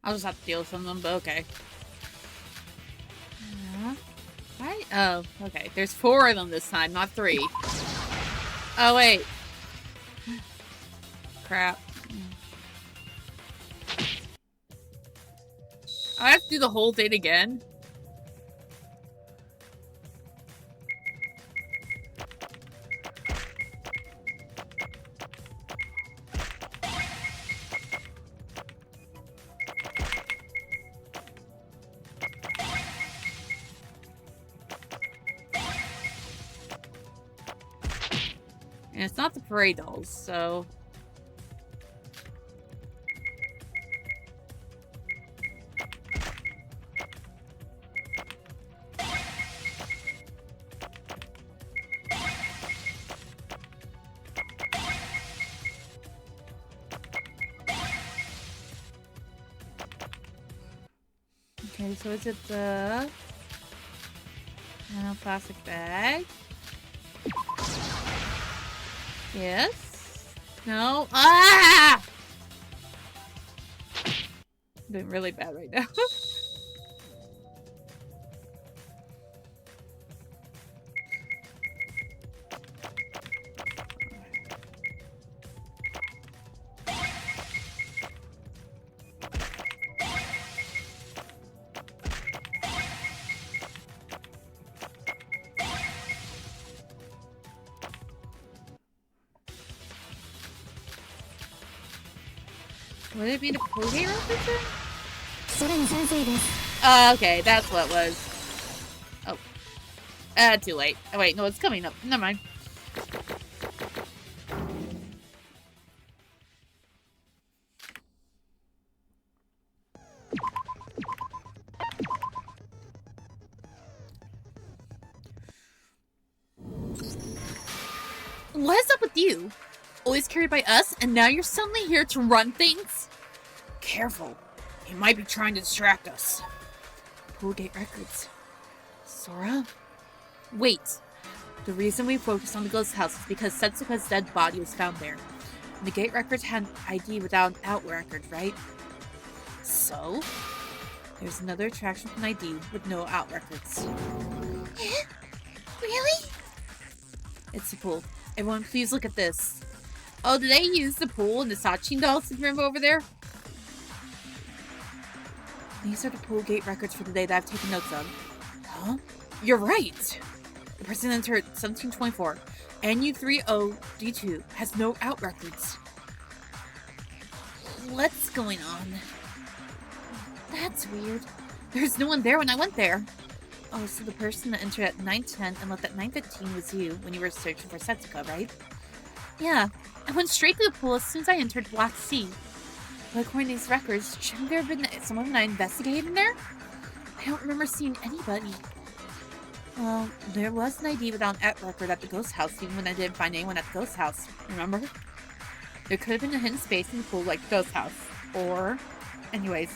I'll just have to deal with some of them, but okay. Right? Oh, okay. There's 4 of them this time, not 3. Oh, wait. Crap. I have to do the whole thing again? And it's not the parade dolls, so... Okay, so is it the... plastic bag? Yes? No? Ah! I'm doing really bad right now. Would it be the Poke reference? Okay, that's what it was. Oh. Too late. Oh wait, no, it's coming up. Never mind. What is up with you? Always carried by us, and now you're suddenly here to run things? Careful. He might be trying to distract us. Poolgate Records. Sora? Wait. The reason we focused on the ghost house is because Setsuka's dead body was found there. And the Gate Records had an ID without an out record, right? So? There's another attraction with an ID with no out records. Really? It's the pool. Everyone, please look at this. Oh, did they use the pool and the Sachin dolls room over there? These are the pool gate records for the day that I've taken notes of. Huh? You're right! The person entered 1724. NU30D2 has no out records. What's going on? That's weird. There's no one there when I went there. Oh, so the person that entered at 9:10 and left at 9:15 was you when you were searching for Setsuka, right? Yeah, I went straight to the pool as soon as I entered Black Sea. But according to these records, shouldn't there have been someone I investigated in there? I don't remember seeing anybody. Well, there was an ID without an at record at the ghost house, even when I didn't find anyone at the ghost house, remember? There could have been a hidden space in the pool like the ghost house. Or, anyways,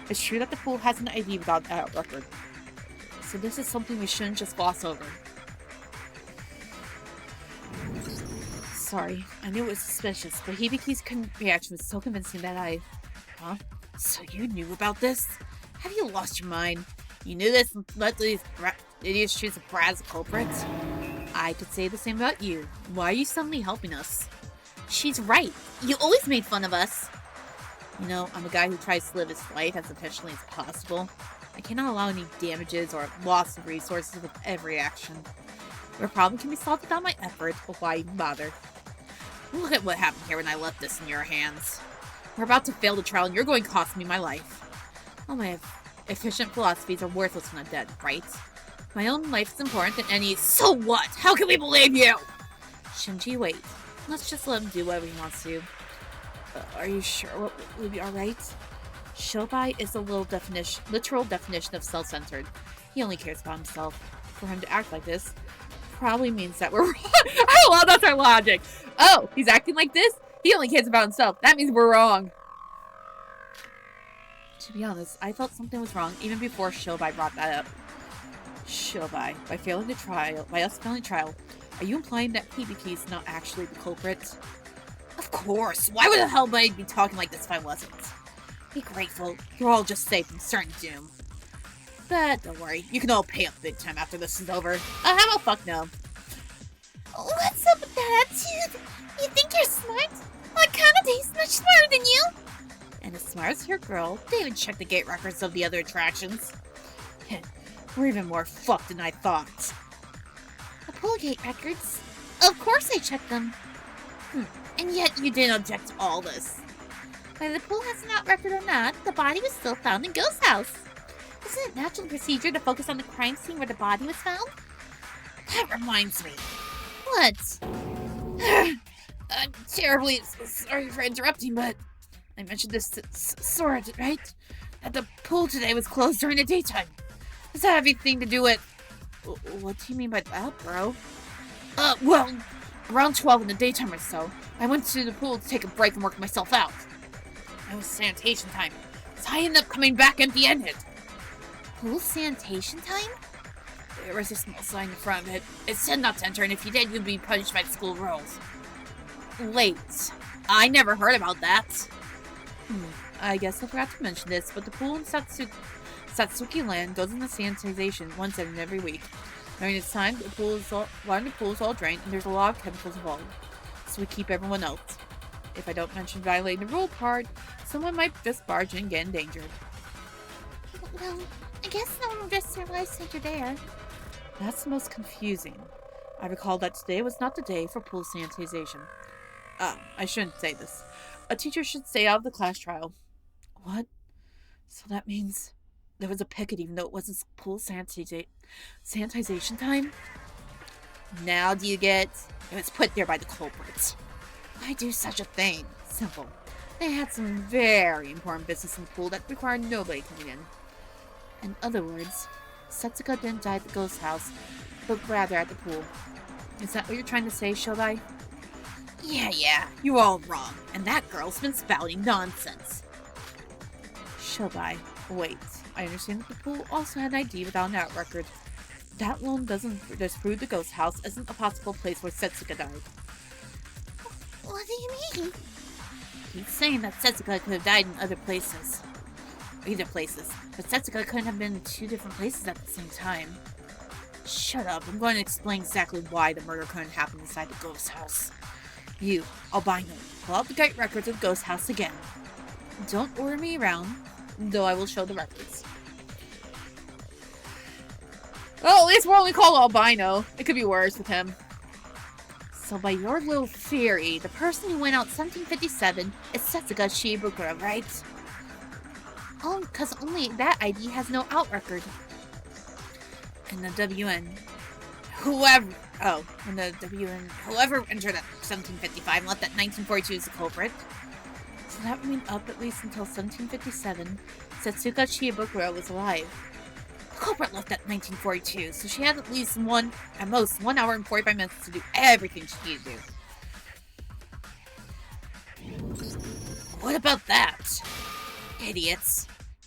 it's true that the pool has an ID without an at record. So this is something we shouldn't just gloss over. Sorry, I knew it was suspicious, but Hibiki's reaction was so convincing that I... Huh? So you knew about this? Have you lost your mind? You knew this and let these idiots choose a Braz culprit? I could say the same about you. Why are you suddenly helping us? She's right. You always made fun of us. You know, I'm a guy who tries to live his life as efficiently as possible. I cannot allow any damages or loss of resources with every action. Your problem can be solved without my effort, but why even bother? Look at what happened here when I left this in your hands. We're about to fail the trial and you're going to cost me my life. All my efficient philosophies are worthless when I'm dead, right? My own life is important than any— So what? How can we believe you? Shinji, wait. Let's just let him do whatever he wants to. Are you sure what will be alright? Shobai is a literal definition of self-centered. He only cares about himself. For him to act like this probably means that we're wrong. Oh, well, that's our logic. Oh, he's acting like this? He only cares about himself. That means we're wrong. To be honest, I felt something was wrong even before Shobai brought that up. Shobai, by us failing trial, are you implying that Hibiki's not actually the culprit? Of course. Why would the hell would I be talking like this if I wasn't? Be grateful. You're all just safe from certain doom. But don't worry, you can all pay up big time after this is over. How about fuck no? What's up with that attitude? You think you're smart? Well, Kanade's much smarter than you. And as smart as your girl, they even check the gate records of the other attractions. We're even more fucked than I thought. The pool gate records? Of course I checked them. And yet you didn't object to all this. Whether the pool has an out record or not, the body was still found in Ghost House. Isn't it natural procedure to focus on the crime scene where the body was found? That reminds me. What? I'm terribly sorry for interrupting, but I mentioned this to Sora, right? That the pool today was closed during the daytime. Does that have anything to do with... What do you mean by that, bro? Well, around 12 in the daytime or so, I went to the pool to take a break and work myself out. It was sanitation time, so I ended up coming back empty-handed. Pool sanitation time? There was a small sign in front of it. It said not to enter, and if you did, you'd be punished by the school rules. Wait, I never heard about that. I guess I forgot to mention this, but the pool in Satsuki Land goes into sanitization once every week. During this time, the pool is all drained, and there's a lot of chemicals involved, so we keep everyone out. If I don't mention violating the rule part, someone might just barge in and get endangered. Well, I guess no one risks their lives since you're there. That's the most confusing. I recall that today was not the day for pool sanitization. I shouldn't say this. A teacher should stay out of the class trial. What? So that means there was a picket even though it wasn't pool sanitization time? Now do you get? It was put there by the culprits. Why do such a thing? Simple. They had some very important business in the pool that required nobody coming in. In other words, Setsuka didn't die at the ghost house, but rather at the pool. Is that what you're trying to say, Shobai? Yeah, you're all wrong, and that girl's been spouting nonsense. Shobai, wait. I understand that the pool also had an ID without an out record. That alone doesn't disprove the ghost house isn't a possible place where Setsuka died. What do you mean? He's saying that Setsuka could have died in other places. either places, but Setsuka couldn't have been in 2 different places at the same time. Shut up, I'm going to explain exactly why the murder couldn't happen inside the ghost house. You, albino, pull out the guide records of the ghost house again. Don't order me around, though I will show the records. Well, at least we're only called albino. It could be worse with him. So by your little theory, the person who went out 1757 is Setsuka Shiibukuro, right? Oh, because only that ID has no out record. And the WN... whoever entered at 1755 and left at 1942 is the culprit. So that would mean up at least until 1757, Setsuka Shiibukuro was alive. The culprit left at 1942, so she had at least at most 1 hour and 45 minutes to do everything she needed to do. What about that? Idiots.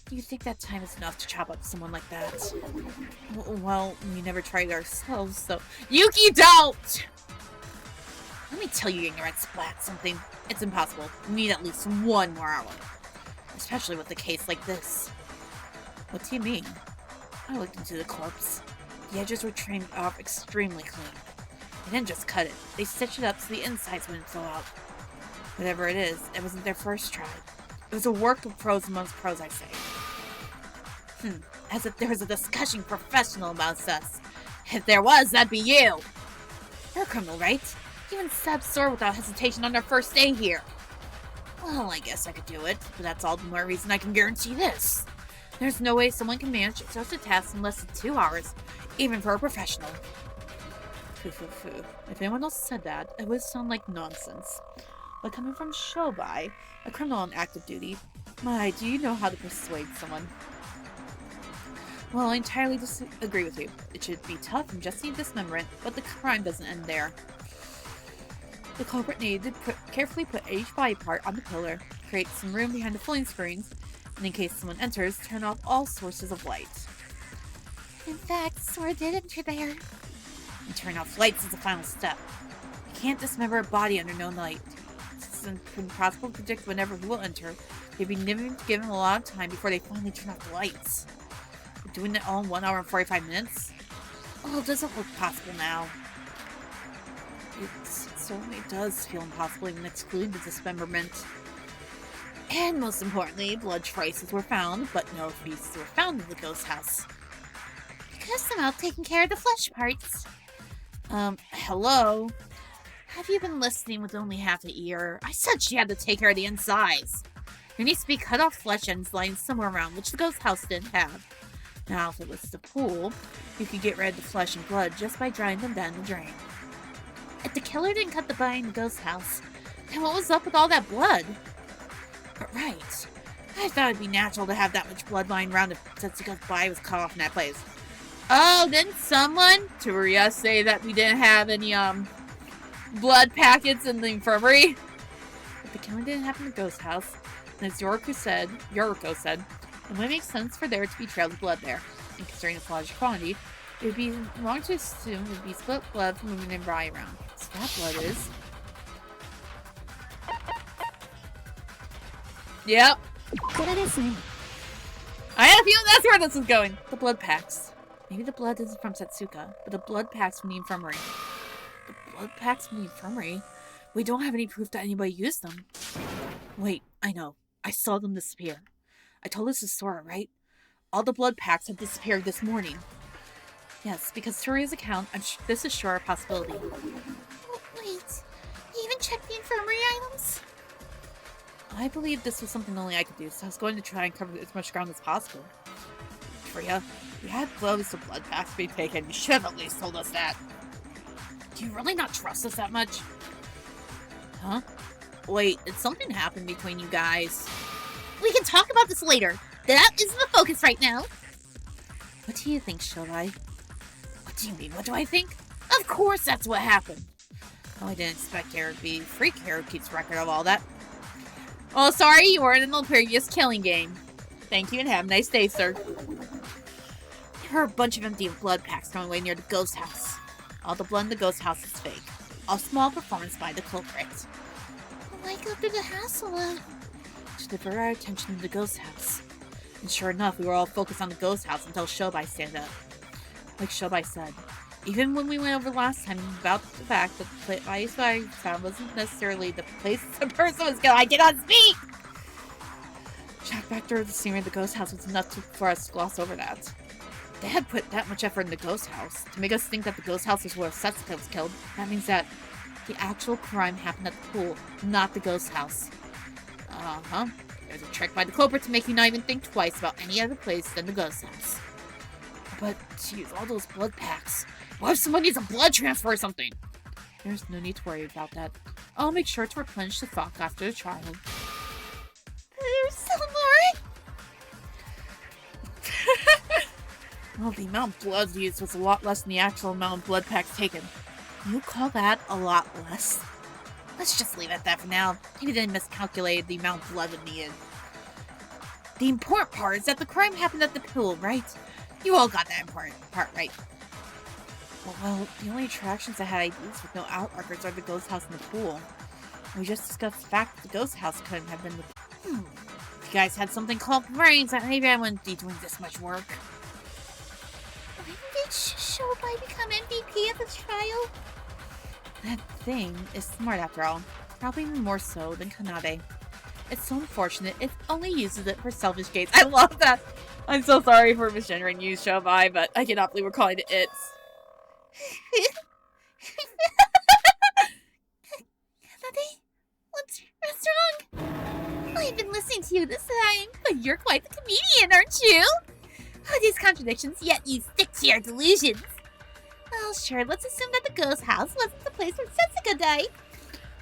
Do you think that time is enough to chop up someone like that? Well, we never tried it ourselves, so... Yuki, don't! Let me tell you, ignorant splat, something. It's impossible. We need at least 1 more hour. Especially with a case like this. What do you mean? I looked into the corpse. The edges were trimmed off extremely clean. They didn't just cut it. They stitched it up so the insides wouldn't fall out. Whatever it is, it wasn't their first try. It was a work of pros amongst pros, I say. As if there was a discussion professional about us. If there was, that'd be you. You're a criminal, right? You even stabbed Sora without hesitation on their first day here. Well, I guess I could do it, but that's all the more reason I can guarantee this. There's no way someone can manage such a task in less than 2 hours, even for a professional. Foo. If anyone else said that, it would sound like nonsense. But coming from Shobai, a criminal on active duty, do you know how to persuade someone? Well, I entirely disagree with you. It should be tough and just need dismemberment, but the crime doesn't end there. The culprit needed to carefully put each body part on the pillar, create some room behind the floating screens, and in case someone enters, turn off all sources of light. In fact, Sora did enter there. And turn off lights is the final step. You can't dismember a body under no light. It's impossible to predict whenever who will enter. They'd be given a lot of time before they finally turn off the lights. But doing it all in 1 hour and 45 minutes? Well, it doesn't look possible now. It certainly does feel impossible, even excluding the dismemberment. And most importantly, blood traces were found, but no feces were found in the ghost house. Because I'm out taking care of the flesh parts. Hello? Have you been listening with only half an ear? I said she had to take care of the insides. There needs to be cut off flesh ends lying somewhere around, which the ghost house didn't have. Now, if it was the pool, you could get rid of the flesh and blood just by drying them down the drain. If the killer didn't cut the body in the ghost house, then what was up with all that blood? But right. I thought it'd be natural to have that much blood lying around if Setsuka's body was cut off in that place. Oh, didn't someone, Turia, say that we didn't have any, blood packets in the infirmary? If the killing didn't happen in the ghost house, and as Yoriko said, it might make sense for there to be trails of blood there. And considering its large quantity, it would be wrong to assume it would be split blood from moving and body around. So that blood is... Yep. I had a feeling that's where this is going. The blood packs. Maybe the blood isn't from Setsuka, but the blood packs from the infirmary. The blood packs from the infirmary? We don't have any proof that anybody used them. Wait, I know. I saw them disappear. I told this to Sora, right? All the blood packs have disappeared this morning. Yes, because Toria's account, this is sure a possibility. Wait, you even checked the infirmary items? I believe this was something only I could do, so I was going to try and cover as much ground as possible. Toria, we had clothes to blood packs to be taken. You should have at least told us that. Do you really not trust us that much? Huh? Wait, did something happen between you guys? We can talk about this later. That isn't the focus right now. What do you think, Shobai? What do you mean, what do I think? Of course that's what happened. Oh, I didn't expect Eric to be Freak Hero keeps record of all that. Oh, sorry, you weren't in the previous killing game. Thank you and have a nice day, sir. There are a bunch of empty blood packs thrown away near the ghost house. All the blood in the ghost house is fake. A small performance by the culprit. Why go through the hassle of... To divert our attention to the ghost house. And sure enough, we were all focused on the ghost house until Shobai stand up. Like Shobai said, even when we went over last time about the fact that the place I found wasn't necessarily the place the person was killed, I cannot speak! Shock factor of the scenery of the ghost house was enough for us to gloss over that. They had put that much effort in the ghost house to make us think that the ghost house was where Setsuka was killed. That means that the actual crime happened at the pool, not the ghost house. Uh-huh. There's a trick by the culprit to make you not even think twice about any other place than the ghost house. But, geez, all those blood packs. What if someone needs a blood transfer or something? There's no need to worry about that. I'll make sure to replenish the stock after the trial. There's some more? Well, the amount of blood used was a lot less than the actual amount of blood packs taken. You call that a lot less? Let's just leave it at that for now. Maybe they miscalculated the amount of blood it needed. The important part is that the crime happened at the pool, right? You all got that important part right. Well, the only attractions that had IDs with no out records are the ghost house and the pool. We just discussed the fact that the ghost house couldn't have been the... If you guys had something called brains, maybe I wouldn't be doing this much work. When did Shobai become MVP of this trial? That thing is smart after all. Probably even more so than Kanade. It's so unfortunate it only uses it for selfish gains. I love that! I'm so sorry for misgendering you, Shobai, but I cannot believe we're calling it It's. Kanade? What's wrong? I've been listening to you this time, but you're quite the comedian, aren't you? All these contradictions, yet you stick to your delusions. Well, sure, let's assume that the ghost house wasn't the place where Setsuka died.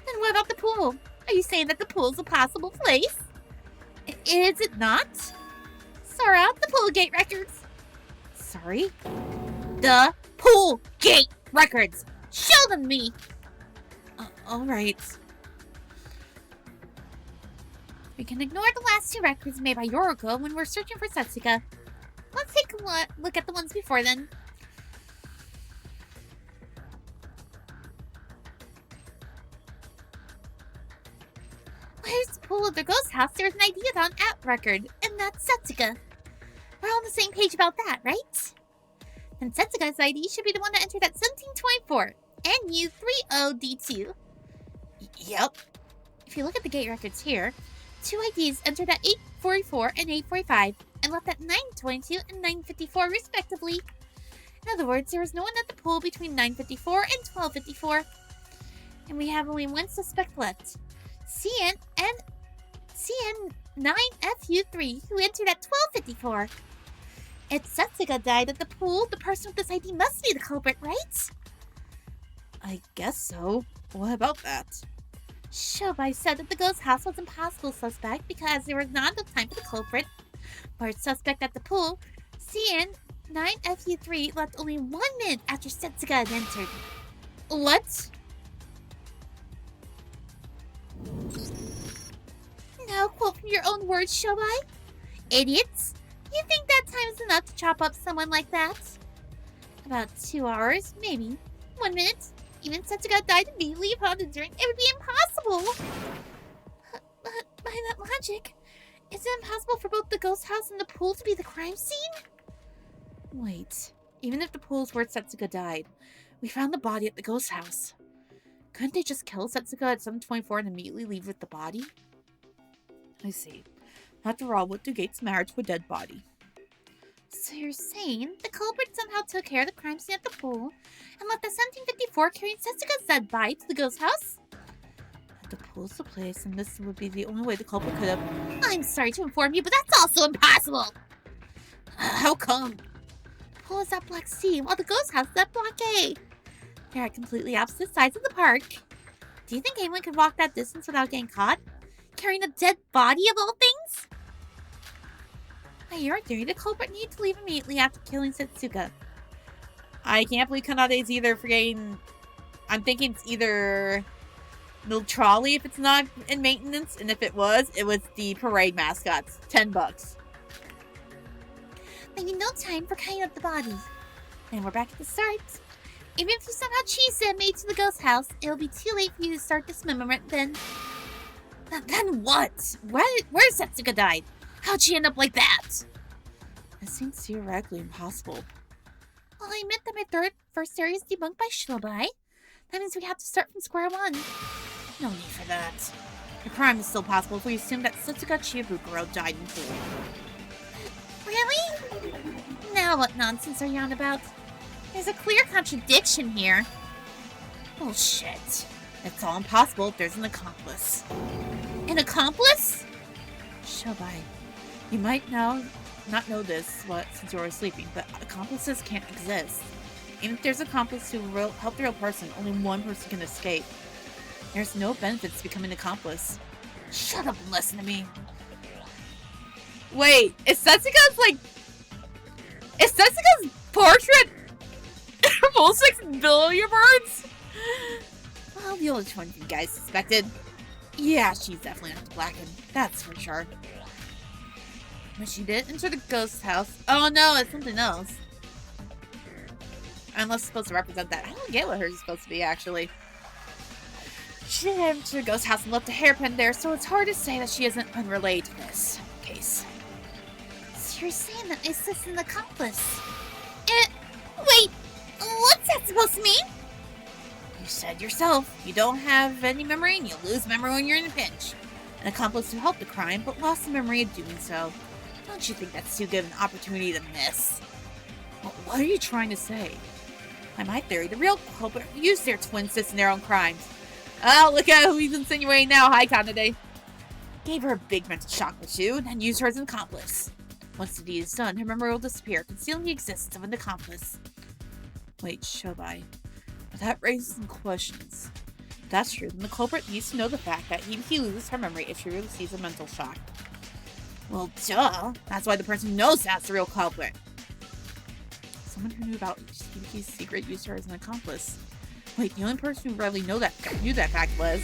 Then what about the pool? Are you saying that the pool's a possible place? Is it not? Sora, the pool gate records. Sorry? The pool gate records. Show them to me. Alright. We can ignore the last two records made by Yoriko when we're searching for Setsuka. Let's take a look at the ones before then. Where's the pool of the ghost house? There's an ID-Jan app record, and that's Setsuka. We're on the same page about that, right? Then Setsuka's ID should be the one that entered at 1724, NU30D2. Yep. If you look at the gate records here, two IDs entered at 844 and 845, and left at 922 and 954 respectively. In other words, there was no one at the pool between 954 and 1254. And we have only one suspect left. CN9FU3, who entered at 1254. If Setsuka died at the pool, the person with this ID must be the culprit, right? I guess so. What about that? Shobai said that the ghost house was impossible suspect because there was not enough time for the culprit. For its suspect at the pool, CN9FU3 left only 1 minute after Setsuka had entered. What? Now quote from your own words, Shobai. Idiots! You think that time is enough to chop up someone like that? About 2 hours, maybe. 1 minute. Even Setsuka died immediately upon entering. It would be impossible! But by that logic, is it impossible for both the ghost house and the pool to be the crime scene? Wait. Even if the pool's where Setsuka died, we found the body at the ghost house. Couldn't they just kill Setsuka at 724 and immediately leave with the body? I see. After all, what do gates matter to a dead body? So you're saying the culprit somehow took care of the crime scene at the pool and left the 1754 carrying Setsuka's dead body to the ghost house? If the pool's the place, and this would be the only way the culprit could have... I'm sorry to inform you, but that's also impossible! How come? The pool is at Block C, while the ghost house is at Block A. They're at completely opposite sides of the park. Do you think anyone could walk that distance without getting caught? Carrying a dead body of all things? By your theory, the culprit needed to leave immediately after killing Setsuka. I can't believe Kanade's either forgetting... I'm thinking it's either the trolley if it's not in maintenance, and if it was the parade mascots. $10. Maybe no time for cutting up the body. And we're back at the start. Even if you somehow cheese it made to the ghost house, it'll be too late for you to start dismemberment then. Then what? Where's Setsuka died? How'd she end up like that? It seems theoretically impossible. Well, I admit that my first theory is debunked by Shobai. That means we have to start from square one. No need for that. The crime is still possible if we assume that Setsuka Chiabukuro died in pool. Really? Now what nonsense are you on about? There's a clear contradiction here. Bullshit. It's all impossible if there's an accomplice. An accomplice? Shobai, you might now not know this since you were sleeping, but accomplices can't exist. Even if there's an accomplice who help the real person, only one person can escape. There's no benefits to becoming an accomplice. Shut up and listen to me. Wait, is Setsuka's portrait full 6 billion birds? Well, the only one you guys suspected. Yeah, she's definitely not the Blacken. That's for sure. But she did enter the ghost house. Oh no, it's something else. Unless it's supposed to represent that. I don't get what hers is supposed to be, actually. She did enter the ghost house and left a hairpin there, so it's hard to say that she isn't unrelated to this case. So you're saying that my sister's an accomplice? Wait, what's that supposed to mean? You said yourself, you don't have any memory and you lose memory when you're in a pinch. An accomplice who helped the crime, but lost the memory of doing so. Don't you think that's too good an opportunity to miss? Well, what are you trying to say? By my theory, the real culprit used their twin sis in their own crimes. Oh, look at who he's insinuating now. Hi, Kanade. Gave her a big mental shock or two, and then used her as an accomplice. Once the deed is done, her memory will disappear, concealing the existence of an accomplice. Wait, Shobai. But that raises some questions. If that's true, then the culprit needs to know the fact that he loses her memory if she receives a mental shock. Well, duh. That's why the person who knows that's the real culprit. Someone who knew about Hibiki's secret used her as an accomplice. Wait, the only person who really knew that fact was...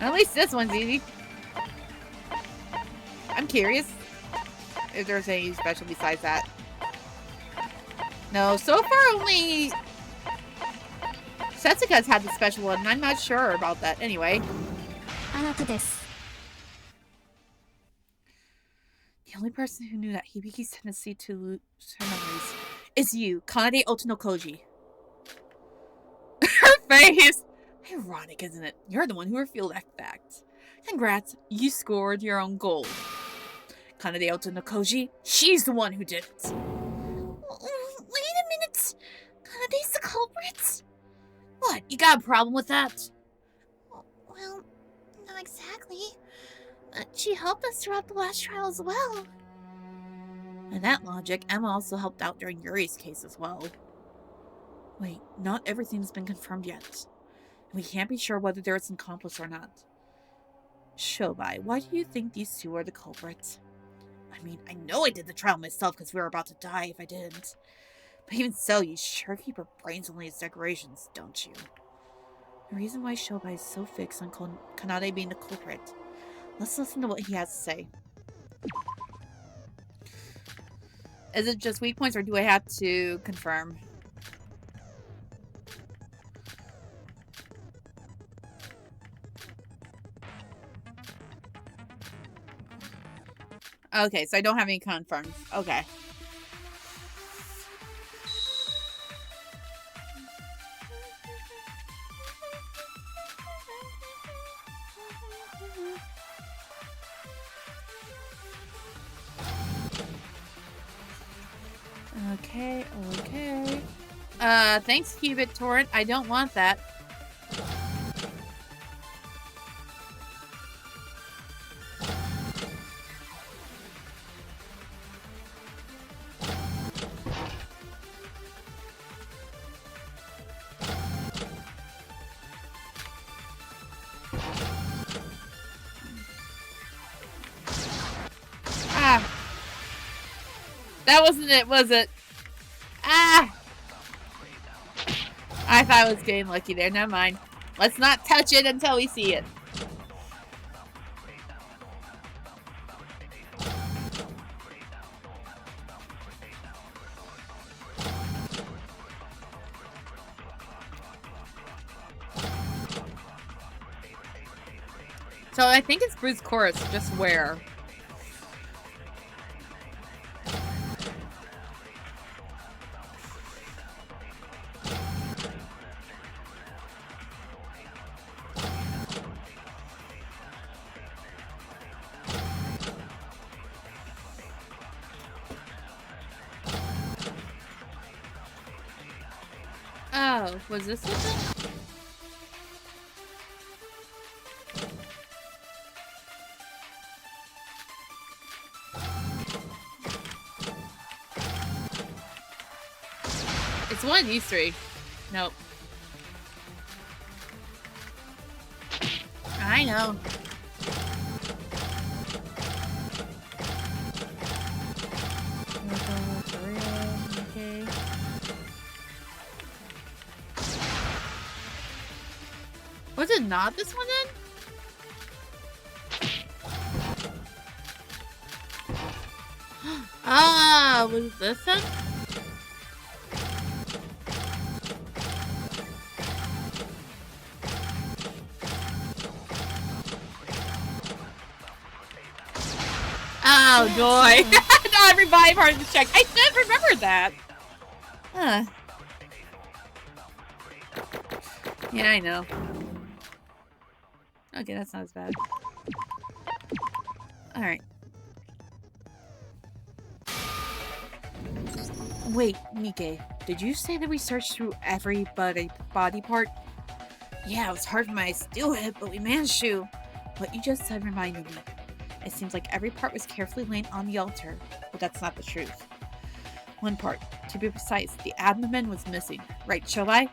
At least this one's easy. I'm curious if there's anything special besides that. No, so far only Setsuka's had the special one, and I'm not sure about that. Anyway. The only person who knew that Hibiki's tendency to lose her memories is you, Kanade Otonokoji. Her face! Ironic, isn't it? You're the one who revealed that fact. Congrats, you scored your own goal. Kanade Otonokoji, she's the one who did it. Wait a minute. Kanade's the culprit? What, you got a problem with that? Well, not exactly. But she helped us throughout the last trial as well. In that logic, Emma also helped out during Yuri's case as well. Wait, not everything's been confirmed yet. We can't be sure whether there is an accomplice or not. Shobai, why do you think these two are the culprits? I mean, I know I did the trial myself because we were about to die if I didn't. But even so, you sure keep your brains only as decorations, don't you? The reason why Shobai is so fixed on Kanade being the culprit. Let's listen to what he has to say. Is it just weak points or do I have to confirm? Okay, so I don't have any confirms. Okay. Okay. Thanks, Qubit Torrent. I don't want that. That wasn't it, was it? Ah! I thought I was getting lucky there. Never mind. Let's not touch it until we see it. So I think it's Bruce Chorus, just where? Oh, was this something? It's one of these three. Nope. I know. Okay. Was it not this one then? Ah, was it this one? Oh, joy. Not every body part is checked. I didn't remember that. Huh. Yeah, I know. Okay, that's not as bad. Alright. Wait, Nike, did you say that we searched through every body part? Yeah, it was hard for my eyes to do it, but we managed to. What you just said reminded me. It seems like every part was carefully laid on the altar, but that's not the truth. One part, to be precise, the abdomen was missing. Right, Shobai?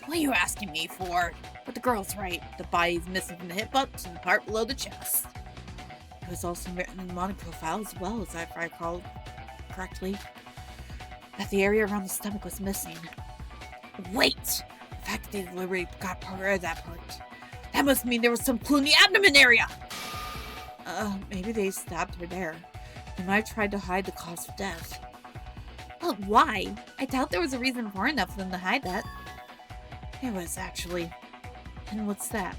What are you asking me for? But the girl's right. The body is missing from the hip up to the part below the chest. It was also written in the Monokuma profile as well, as if I recall correctly, that the area around the stomach was missing. Wait! The fact that they deliberately got part of that part. That must mean there was some clue in the abdomen area! Maybe they stabbed her there. They might have tried to hide the cause of death. But why? I doubt there was a reason for enough for them to hide that. There was, actually. And what's that?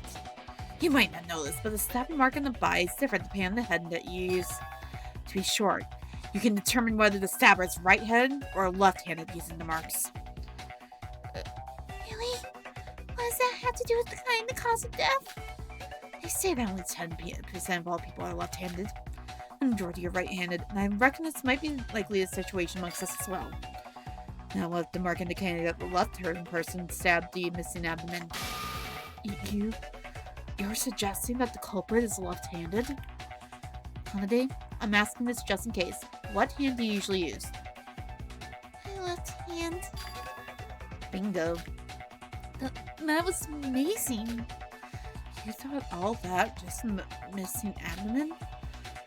You might not know this, but the stabbing mark on the body is different depending on the head that you use. To be short, you can determine whether the stabber is right-handed or left-handed using the marks. Really? What does that have to do with finding the cause of death? They say that only 10% of all people are left-handed. The majority are right-handed, and I reckon this might be likely a situation amongst us as well. Now, what if the mark indicating that the left-handed person stabbed the missing abdomen? You're suggesting that the culprit is left-handed? Holiday, I'm asking this just in case. What hand do you usually use? My left hand. Bingo. That was amazing. You thought all that just missing abdomen?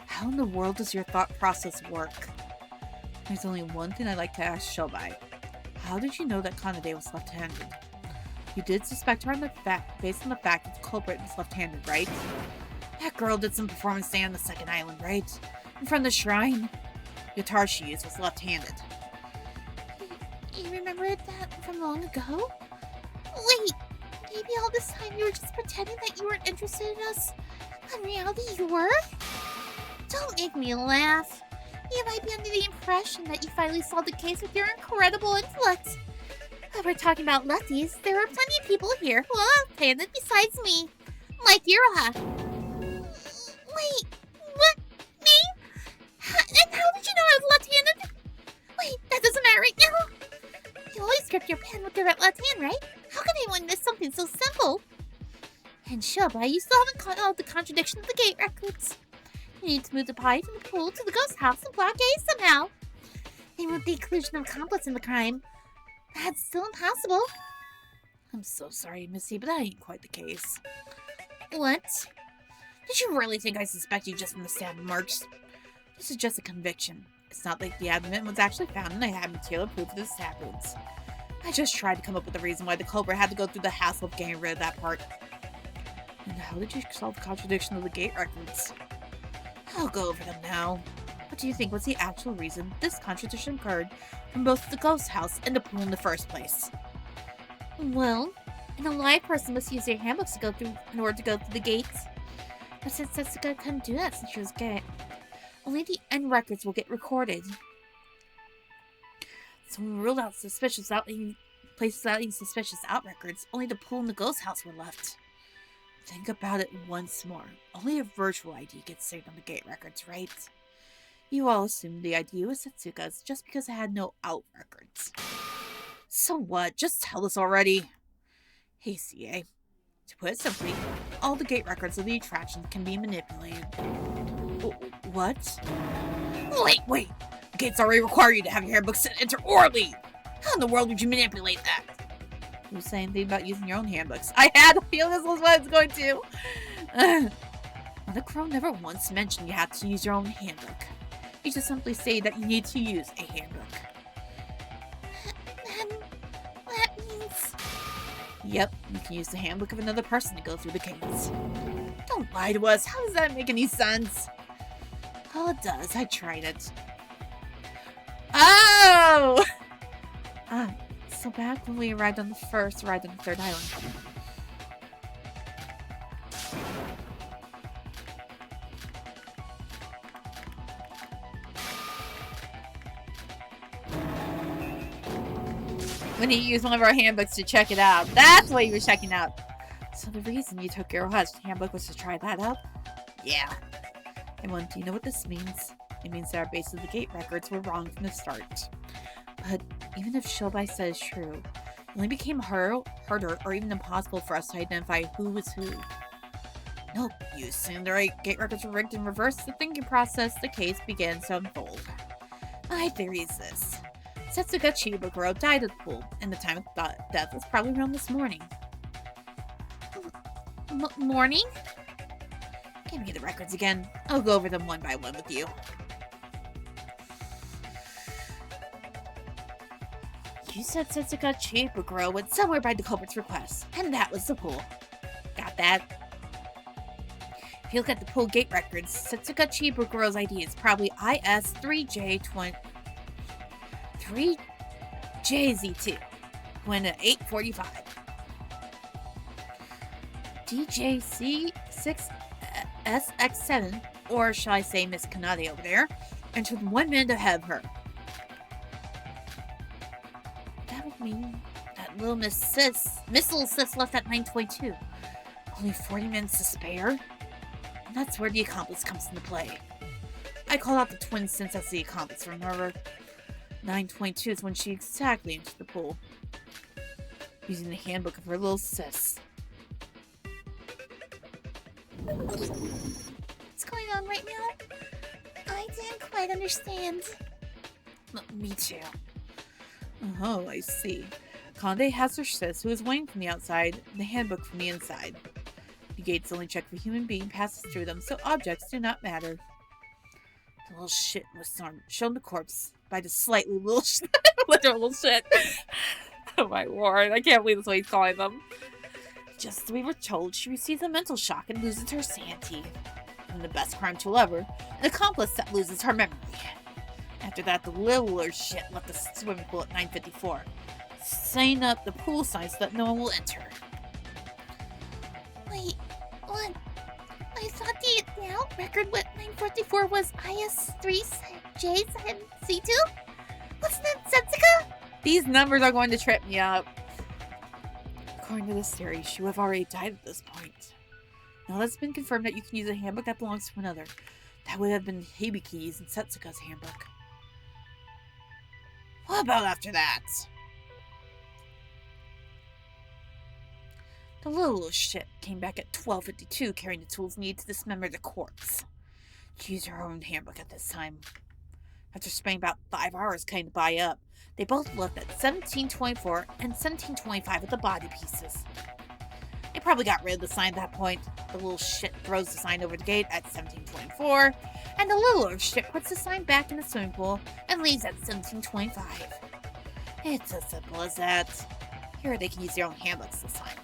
How in the world does your thought process work? There's only one thing I'd like to ask Shobai. How did you know that Kanade was left-handed? You did suspect her based on the fact that the culprit was left-handed, right? That girl did some performance day on the second island, right? In front of the shrine. The guitar she used was left-handed. You remembered that from long ago? Wait! Maybe all this time you were just pretending that you weren't interested in us? In reality, you were? Don't make me laugh. You might be under the impression that you finally solved the case with your incredible intellect. But we're talking about lefties. There are plenty of people here who are left-handed besides me. Like Iroha. Wait, what? Me? And how did you know I was left-handed? Wait, that doesn't matter right now. You always grip your pen with your left hand, right? How can anyone miss something so simple? And Shobai, you still haven't caught out the contradiction of the gate records. You need to move the pie from the pool to the ghost house and block A somehow. And with the inclusion of accomplice in the crime, that's still impossible. I'm so sorry, Missy, but that ain't quite the case. What? Did you really think I suspect you just from the stab marks? This is just a conviction. It's not like the abdomen was actually found and I had material proof of the stab wounds. I just tried to come up with a reason why the culprit had to go through the hassle of getting rid of that part. And how did you solve the contradiction of the gate records? I'll go over them now. What do you think was the actual reason this contradiction occurred from both the ghost house and the pool in the first place? Well, an alive person must use their handbooks to go through in order to go through the gates. But since Setsuka couldn't do that since she was gay, only the end records will get recorded. So when we ruled out places without any suspicious out records, only the pool and the ghost house were left. Think about it once more. Only a virtual ID gets saved on the gate records, right? You all assumed the ID was Setsuka's just because it had no out records. So what? Just tell us already. Hey, CA. To put it simply, all the gate records of the attractions can be manipulated. What? Wait! The gates already require you to have your handbook enter or leave. How in the world would you manipulate that? Who said anything about using your own handbooks? I had a feeling this was what I was going to. The crow never once mentioned you had to use your own handbook. He just simply say that you need to use a handbook. Then that means... Yep, you can use the handbook of another person to go through the gates. Don't lie to us. How does that make any sense? Oh, it does. I tried it. Oh! So back when we arrived on the third island. When he used one of our handbooks to check it out. That's what he was checking out. So the reason you took Iroha's handbook was to try that out? Yeah. And do you know what this means? It means that our base of the gate records were wrong from the start. But even if Shobai said it's true, it only became harder or even impossible for us to identify who was who. Nope, you assumed the right gate records were rigged and reversed the thinking process. The case began to unfold. My theory is this. Setsuka Chibukuro died at the pool, and the time of death was probably around this morning. Morning? Give me the records again. I'll go over them one by one with you. You said Setsuka Chibukuro went somewhere by the culprit's request, and that was the pool. Got that? If you look at the pool gate records, Setsuka Chibukuro's ID is probably IS3JZ2, when at 8:45. DJC6SX7, or shall I say Miss Kanade over there, entered 1 minute ahead of her. That would mean that little Missile Sis left at 9:22. Only 40 minutes to spare? And that's where the accomplice comes into play. I called out the twin since that's the accomplice, remember? 9:22 is when she exactly entered the pool, using the handbook of her little sis. What's going on right now? I didn't quite understand. Me too. Oh, I see. Kande has her sis, who is waiting from the outside, the handbook from the inside. The gates only check for human being passes through them, so objects do not matter. The little shit was shown the corpse by the slightly little literal shit. Oh my lord, I can't believe that's what he's calling them. Just as we were told, she receives a mental shock and loses her sanity. And the best crime tool ever, an accomplice that loses her memory. After that, the littler shit left the swimming pool at 9:54, setting up the pool sign so that no one will enter. Wait, what? I thought the out record with 944 was IS3JC2? Wasn't that Setsuka? These numbers are going to trip me up. According to this theory, she would have already died at this point. Now that's been confirmed that you can use a handbook that belongs to another. That would have been Hibiki's and Setsuka's handbook. What about after that? The little shit came back at 12:52 carrying the tools needed to dismember the corpse. She used her own handbook at this time. After spending about 5 hours trying to buy up, they both left at 17:24 and 17:25 with the body pieces. They probably got rid of the sign at that point. The little shit throws the sign over the gate at 17:24, and the littler shit puts the sign back in the swimming pool and leaves at 17:25. It's as simple as that. Here they can use their own handbooks this time.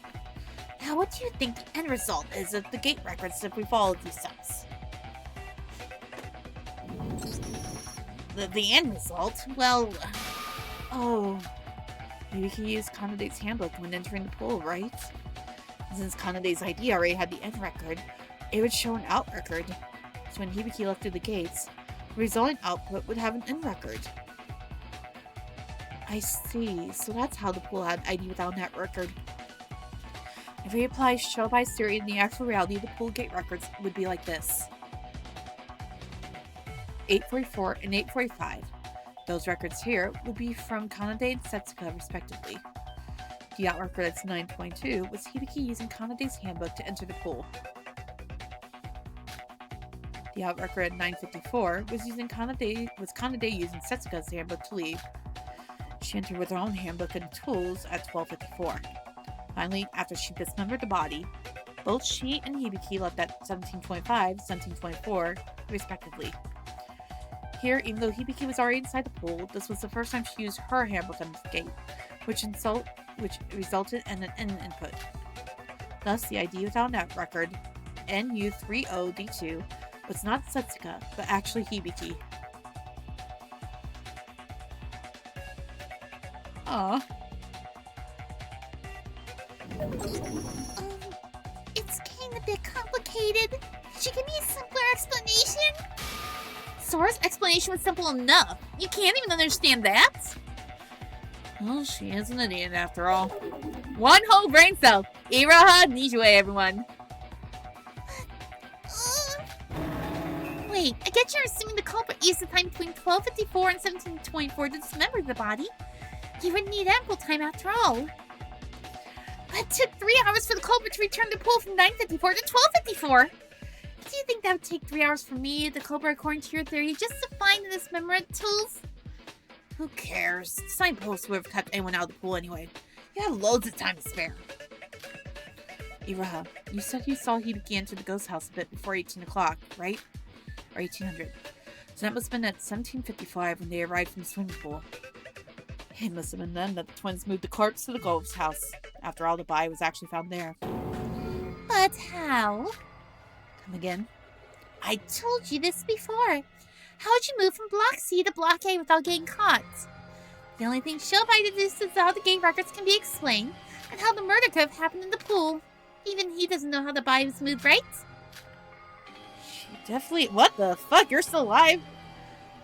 Now, what do you think the end result is of the gate records if we follow these steps? The end result? Well, maybe we can use Kanade's handbook when entering the pool, right? Since Kanade's ID already had the end record, it would show an out record. So when Hibiki left through the gates, the resulting output would have an end record. I see, so that's how the pool had ID without a net record. If we apply Shobai's theory in the actual reality, the pool gate records would be like this. 8:44 and 8:45. Those records here would be from Kanade and Setsuka, respectively. The out record at 9.2 was Hibiki using Kanade's handbook to enter the pool. The out record at 9:54 was Kanade using Setsuka's handbook to leave. She entered with her own handbook and tools at 12:54. Finally, after she dismembered the body, both she and Hibiki left at 17:25, 17:24, respectively. Here, even though Hibiki was already inside the pool, this was the first time she used her handbook on the gate, which resulted in an N input. Thus, the ID without net record, NU30D2, was not Setsuka, but actually Hibiki. Aww. It's getting a bit complicated. Could you give me a simpler explanation? Sora's explanation was simple enough. You can't even understand that? Well, she is an idiot after all. One whole brain cell! Iroha Nijue, everyone! Wait, I get you're assuming the culprit used the time between 12:54 and 17:24 to dismember the body. He would need ample time after all. But it took 3 hours for the culprit to return to the pool from 9:54 to 12:54. Do you think that would take 3 hours for me, the culprit, according to your theory, just to find the dismemberment tools? Who cares? The signpost would have kept anyone out of the pool anyway. You have loads of time to spare. Iroha, you said you saw Hibiki enter the ghost house a bit before 18 o'clock, right? Or 1800. So that must have been at 17:55 when they arrived from the swimming pool. It must have been then that the twins moved the corpse to the ghost house. After all, the body was actually found there. But how? Come again? I told you this before. How would you move from Block C to Block A without getting caught? The only thing Shobai deduced is how the gate records can be explained, and how the murder could have happened in the pool. Even he doesn't know how the body was moved, right? She definitely... What the fuck? You're still alive?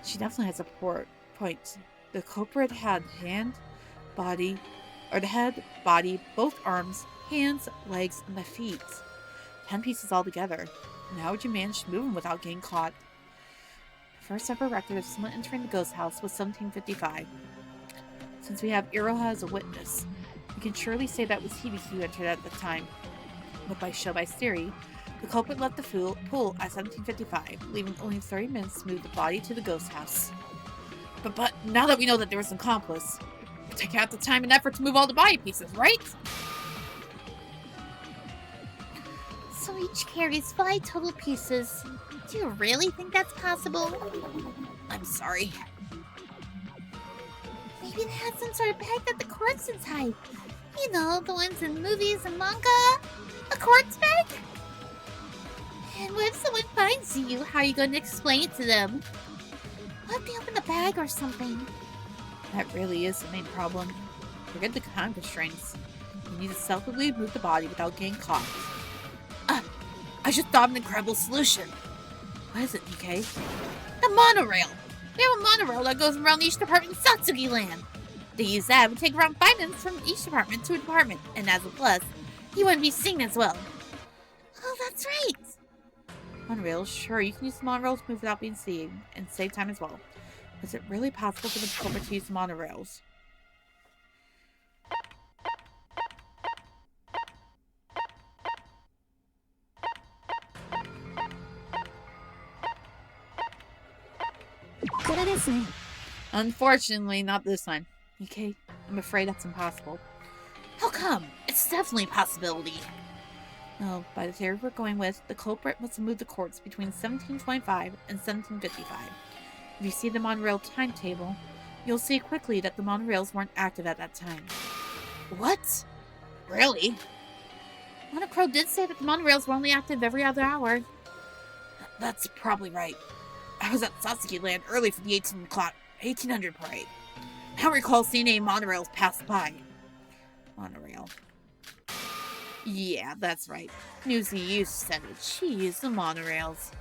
She definitely has a point. The culprit had the head, body, both arms, hands, legs, and the feet. 10 pieces altogether. And how would you manage to move them without getting caught? The first ever record of someone entering the ghost house was 17:55. Since we have Iroha as a witness, we can surely say that was Hibiki who entered at the time. But by Shobai's theory, the culprit left the pool at 17:55, leaving only 30 minutes to move the body to the ghost house. But now that we know that there was an accomplice, we'll take out the time and effort to move all the body pieces, right? So each carries 5 total pieces. Do you really think that's possible? I'm sorry. Maybe it had some sort of bag that the corpse inside. You know, the ones in movies and manga. A corpse bag? And what if someone finds you? How are you going to explain it to them? What if they open the bag or something? That really is the main problem. Forget the time constraints. You need to selfishly move the body without getting caught. I just thought of an incredible solution. What is it, DK? The monorail! We have a monorail that goes around each department in Satsuki Land. To use that, it would take around 5 minutes from each department to a department, and as a plus, he wouldn't be seen as well. Oh, that's right! Monorail, sure, you can use the monorail to move without being seen, and save time as well. Is it really possible for the culprit to use the monorails? Unfortunately, not this time. Okay, I'm afraid that's impossible. How come? It's definitely a possibility. No, by the theory we're going with, the culprit must have moved the corpse between 1725 and 1755. If you see the monorail timetable, you'll see quickly that the monorails weren't active at that time. What? Really? Monocro did say that the monorails were only active every other hour. That's probably right. I was at Satsuki Land early for the 1800 parade. I don't recall seeing any monorails pass by. Monorail. Yeah, that's right. Newsy, you said it. She used the monorails.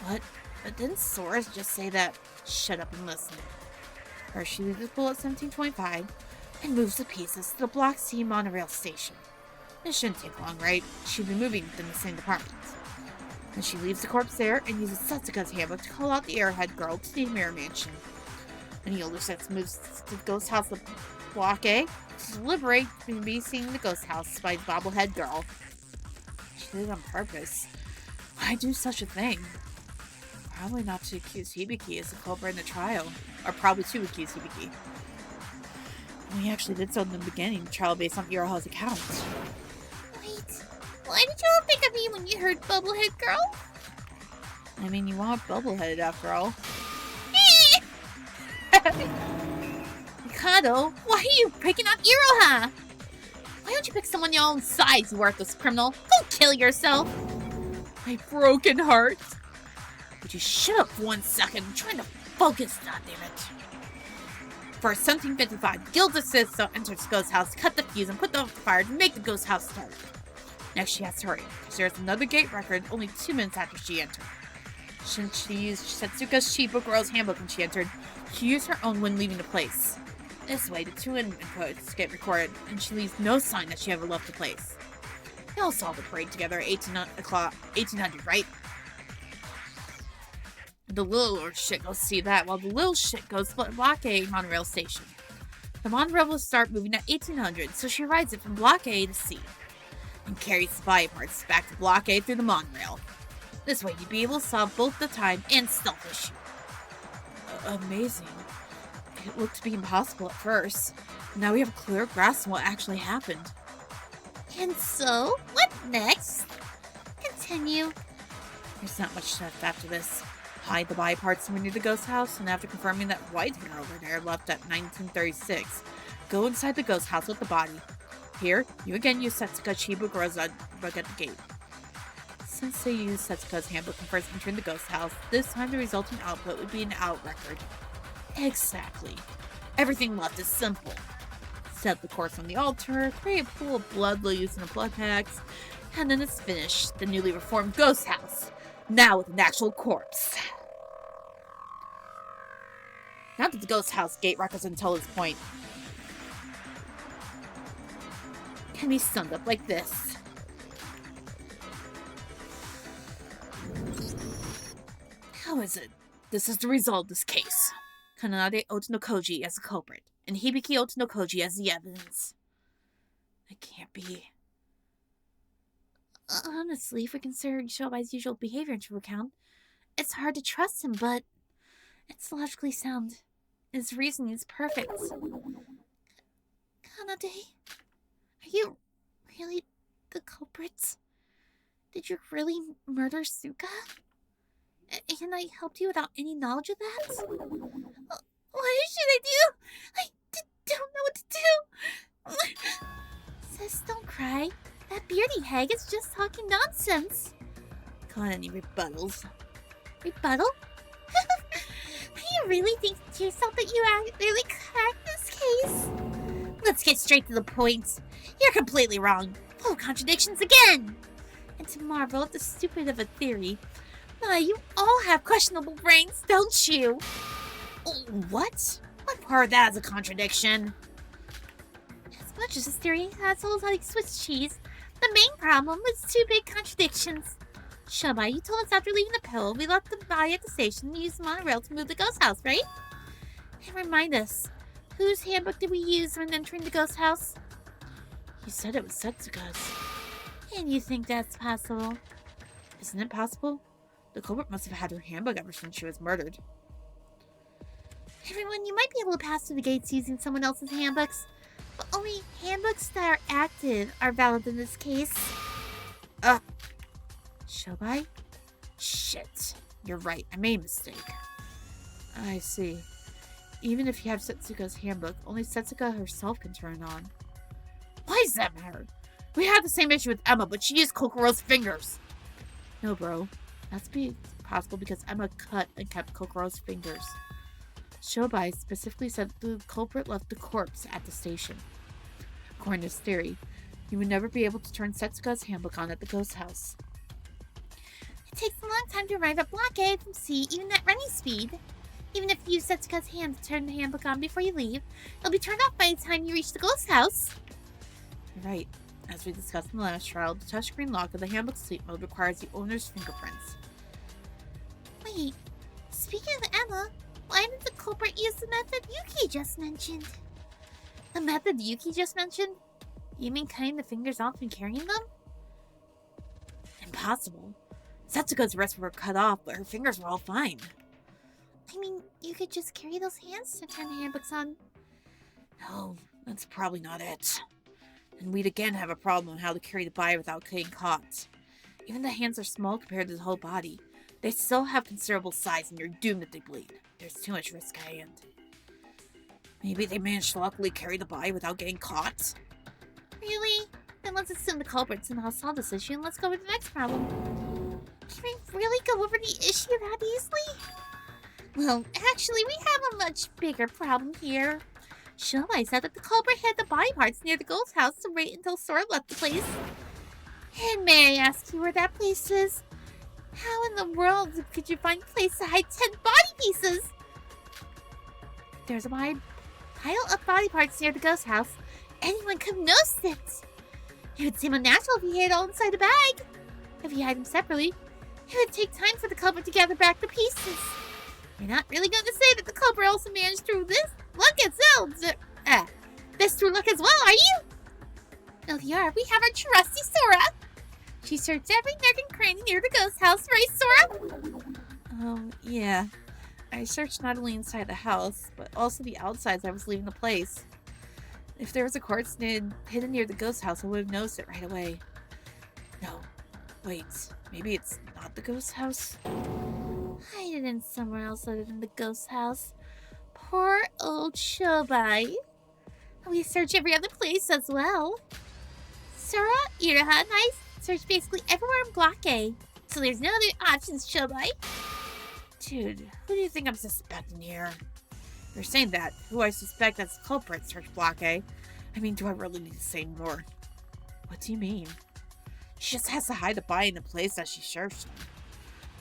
What? But didn't Sora just say that? Shut up and listen. First, she leaves the pool at 1725 and moves the pieces to the Block C monorail station. It shouldn't take long, right? She'd be moving within the same department. Then she leaves the corpse there and uses Setsuka's handbook to call out the airhead girl to the Mirror Mansion. the older sex moves to the ghost house of Block A to deliberate and be seen in the ghost house by the bobblehead girl. She did it on purpose. Why do such a thing? Probably not to accuse Hibiki as the culprit in the trial, or probably to accuse Hibiki. We actually did so in the beginning, the trial based on Iroha's account. Wait, why did you all think of me when you heard Bubblehead Girl? I mean, you are bubbleheaded after all. Mikado, why are you picking on Iroha? Why don't you pick someone your own size, you worthless criminal? Go kill yourself! My broken heart. Would you shut up for 1 second? I'm trying to focus, goddammit. First, 1755, Guild assists enters the ghost house, cut the fuse, and put out the fire to make the ghost house start. Next, she has to hurry, because there's another gate record only 2 minutes after she entered. Since she used Setsuka's Chiba Girl's handbook when she entered, she used her own when leaving the place. This way, the 2 inputs get recorded, and she leaves no sign that she ever left the place. They all saw the parade together at 1800, right? The little shit goes see that, while the little shit goes to Block A monorail station. The monorail will start moving at 1800, so she rides it from Block A to C, and carries the body parts back to Block A through the monorail. This way, you'd be able to solve both the time and stealth issue. Amazing. It looked to be impossible at first. Now we have a clear grasp on what actually happened. And so, what next? Continue. There's not much left after this. Hide the body parts somewhere near the ghost house, and after confirming that white hair over there left at 1936, go inside the ghost house with the body. Here, you again use Setsuka Chiba Girl's book at the gate. Since they use Setsuka's handbook when first entering the ghost house, this time the resulting output would be an out record. Exactly. Everything left is simple. Set the corpse on the altar, create a pool of blood using a blood packs, and then it's finished. The newly reformed ghost house. Now with an actual corpse. Now that the ghost house gate records until this point can be summed up like this. How is it? This is the result of this case. Kanade Otonokoji as the culprit, and Hibiki Otonokoji as the evidence. It can't be. Honestly, if we consider Shobai's usual behavior into account, it's hard to trust him, but it's logically sound. His reasoning is perfect. Kanade, are you really the culprit? Did you really murder Suka? And I helped you without any knowledge of that? What should I do? I don't know what to do. Sis, don't cry. That beardy hag is just talking nonsense. Got any rebuttals? Rebuttal? You really think to yourself that you really cracked this case? Let's get straight to the point. You're completely wrong. Full contradictions again. And to marvel at the stupid of a theory, you all have questionable brains, don't you? What? What part of that is a contradiction? As much as this theory has all like Swiss cheese, the main problem was 2 big contradictions. Shobai, you told us after leaving the pill, we left the body at the station and used the monorail to move the ghost house, right? And remind us, whose handbook did we use when entering the ghost house? You said it was Setsuka's. And you think that's possible? Isn't it possible? The culprit must have had her handbook ever since she was murdered. Everyone, you might be able to pass through the gates using someone else's handbooks, but only handbooks that are active are valid in this case. Shobai? Shit. You're right, I made a mistake. I see. Even if you have Setsuka's handbook, only Setsuka herself can turn it on. Why does that matter? We had the same issue with Emma, but she used Kokoro's fingers. No, bro. That's possible because Emma cut and kept Kokoro's fingers. Shobai specifically said the culprit left the corpse at the station. According to this theory, you would never be able to turn Setsuka's handbook on at the ghost house. It takes a long time to arrive at Block A from C, even at running speed. Even if you use Setsuka's hand to turn the handbook on before you leave, it'll be turned off by the time you reach the ghost house. You're right. As we discussed in the last trial, the touchscreen lock of the handbook sleep mode requires the owner's fingerprints. Wait, speaking of Emma, Why did the culprit use the method Yuki just mentioned? The method Yuki just mentioned? You mean cutting the fingers off and carrying them? Impossible. Setsuka's wrists were cut off, but her fingers were all fine. I mean, you could just carry those hands to turn the handbooks on. No, that's probably not it. And we'd again have a problem on how to carry the body without getting caught. Even the hands are small compared to the whole body. They still have considerable size, and you're doomed if they bleed. There's too much risk at hand. Maybe they managed to luckily carry the body without getting caught? Really? Then let's assume the culprit somehow solved this issue, and let's go over to the next problem. Can we really go over the issue that easily? Well, actually, we have a much bigger problem here. Shobai said that the culprit hid the body parts near the ghost house to wait until Sora left the place. And may I ask you where that place is? How in the world could you find a place to hide 10 body pieces? There's a wide pile of body parts near the ghost house. Anyone could have noticed it. It would seem unnatural if you hid it all inside a bag. If you hide them separately, it would take time for the culprit to gather back the pieces. You're not really going to say that the culprit also managed through this luck through luck as well, are you? Oh, you are. We have our trusty Sora. She searched every nook and cranny near the ghost house, right, Sora? Yeah. I searched not only inside the house, but also the outsides I was leaving the place. If there was a corpse hidden near the ghost house, I would have noticed it right away. No. Wait. Maybe it's not the ghost house? Hide it in somewhere else other than the ghost house. Poor old Shobai. We search every other place as well. Sora, Iroha, and I search basically everywhere in Block A. So there's no other options, Shobai. Dude, who do you think I'm suspecting here? If you're saying that, who I suspect as the culprit search Block A. I mean, do I really need to say more? What do you mean? She just has to hide the body in the place that she searched.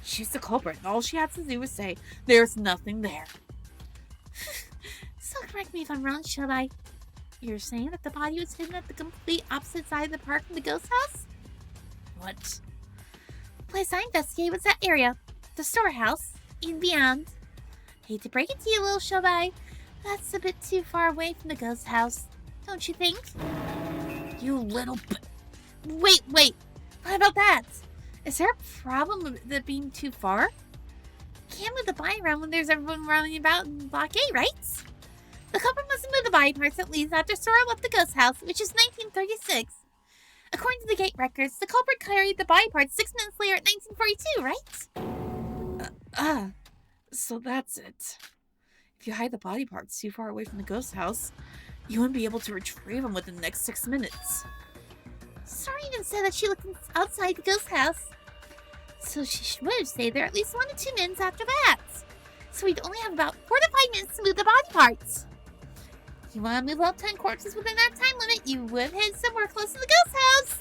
She's the culprit, and all she has to do is say, there's nothing there. So correct me if I'm wrong, Shobai. You're saying that the body was hidden at the complete opposite side of the park from the ghost house? What? The place I investigated was that area. The storehouse, and beyond. Hate to break it to you, little Shobai. That's a bit too far away from the ghost house. Don't you think? You little Wait. What about that? Is there a problem with it being too far? Can't move the body around when there's everyone running about in Block A, right? The culprit must have moved the body parts at least after Sora left the ghost house, which is 1936. According to the gate records, the culprit carried the body parts 6 minutes later at 1942, right? So that's it. If you hide the body parts too far away from the ghost house, you wouldn't be able to retrieve them within the next 6 minutes. Sora even said that she looked outside the ghost house. So she would have stayed there at least 1 to 2 minutes after that. So we'd only have about 4 to 5 minutes to move the body parts. If you want to move all 10 corpses within that time limit, you would have hid somewhere close to the ghost house.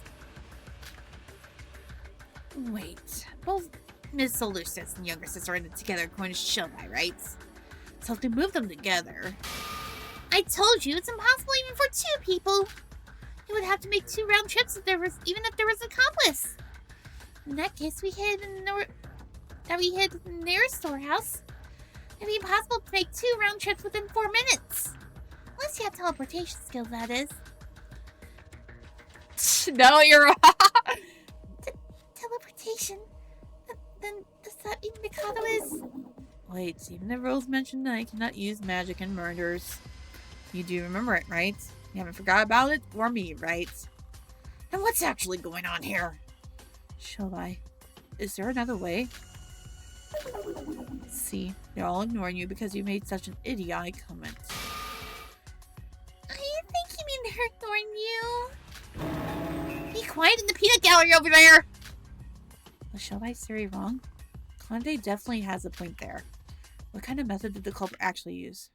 Wait, both Ms. Older Sis and younger sis are in it together according to Shobai, right? So if they move them together... I told you, it's impossible even for 2 people. You would have to make 2 round trips even if there was an accomplice. In that case, we hid the nearest storehouse. It'd be impossible to make 2 round trips within 4 minutes. Unless you have teleportation skills, that is. No, you're wrong. Teleportation? Then does that mean Mikado is... Wait, even the rules mention that I cannot use magic in murders. You do remember it, right? You haven't forgot about it? Or me, right? And what's actually going on here? Shobai, is there another way? See, they're all ignoring you because you made such an idiotic comment. I think you mean they're ignoring you. Be quiet in the peanut gallery over there! Was Shobai's theory wrong? Conde definitely has a point there. What kind of method did the culprit actually use?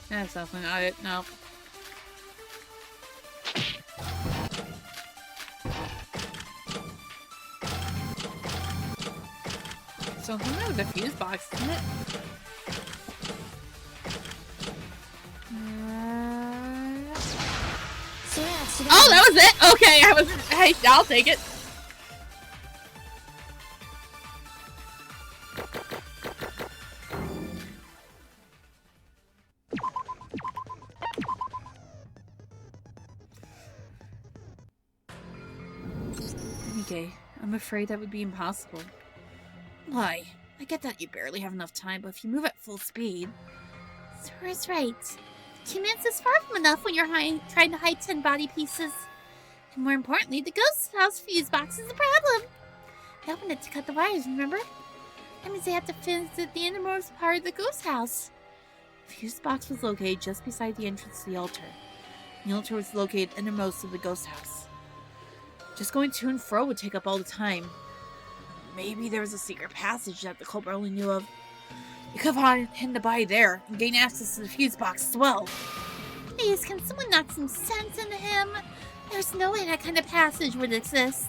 That's definitely not it. No. So something with the fuse box, isn't it? Oh, that was it. Okay, Hey, I'll take it. Okay, I'm afraid that would be impossible. Why? I get that you barely have enough time, but if you move at full speed... Sora's right. 2 minutes is far from enough when you're trying to hide 10 body pieces. And more importantly, the ghost house fuse box is the problem. I opened it to cut the wires, remember? That means they have to visit the innermost part of the ghost house. The fuse box was located just beside the entrance to the altar. The altar was located innermost of the ghost house. Just going to and fro would take up all the time. Maybe there was a secret passage that the culprit only knew of. You could have hidden the body there and gain access to the fuse box as well. Please, can someone knock some sense into him? There's no way that kind of passage would exist.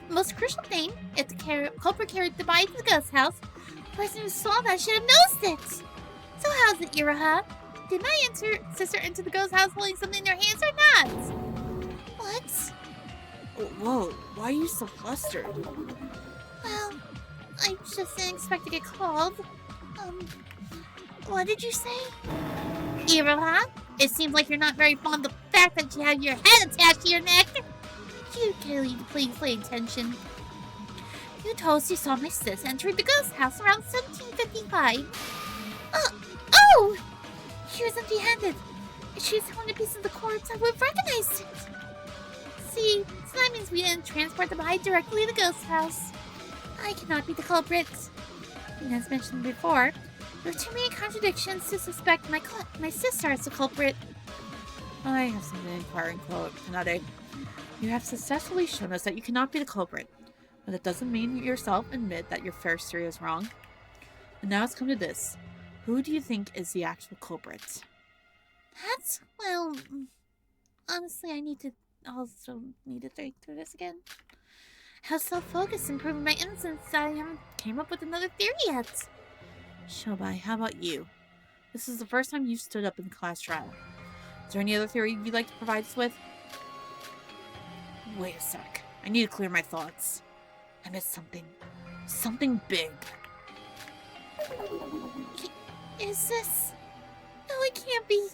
The most crucial thing, if the culprit carried the body to the ghost house, the person who saw that should have noticed it. So how's it, Iroha? Did my sister enter the ghost house holding something in their hands or not? What? Whoa, why are you so flustered? Well, I just didn't expect to get called. What did you say? Iroha, it seems like you're not very fond of the fact that you have your head attached to your neck. You Kelly, please pay attention. You told us you saw my sis entering the ghost house around 1755. Oh! She was empty-handed. If she was holding a piece of the corpse, I would have recognized it. See, so that means we didn't transport the body directly to the ghost house. I cannot be the culprit. And as mentioned before, there are too many contradictions to suspect my sister as the culprit. I have something to inquire in Kanade. You have successfully shown us that you cannot be the culprit, but that doesn't mean you yourself admit that your first theory is wrong. And now it's come to this. Who do you think is the actual culprit? Well, honestly, I also need to think through this again. How self-focused in proving my innocence that I haven't came up with another theory yet. Shobai, how about you? This is the first time you've stood up in the class trial. Is there any other theory you'd like to provide us with? Wait a sec. I need to clear my thoughts. I missed something. Something big. Is this... No, it can't be.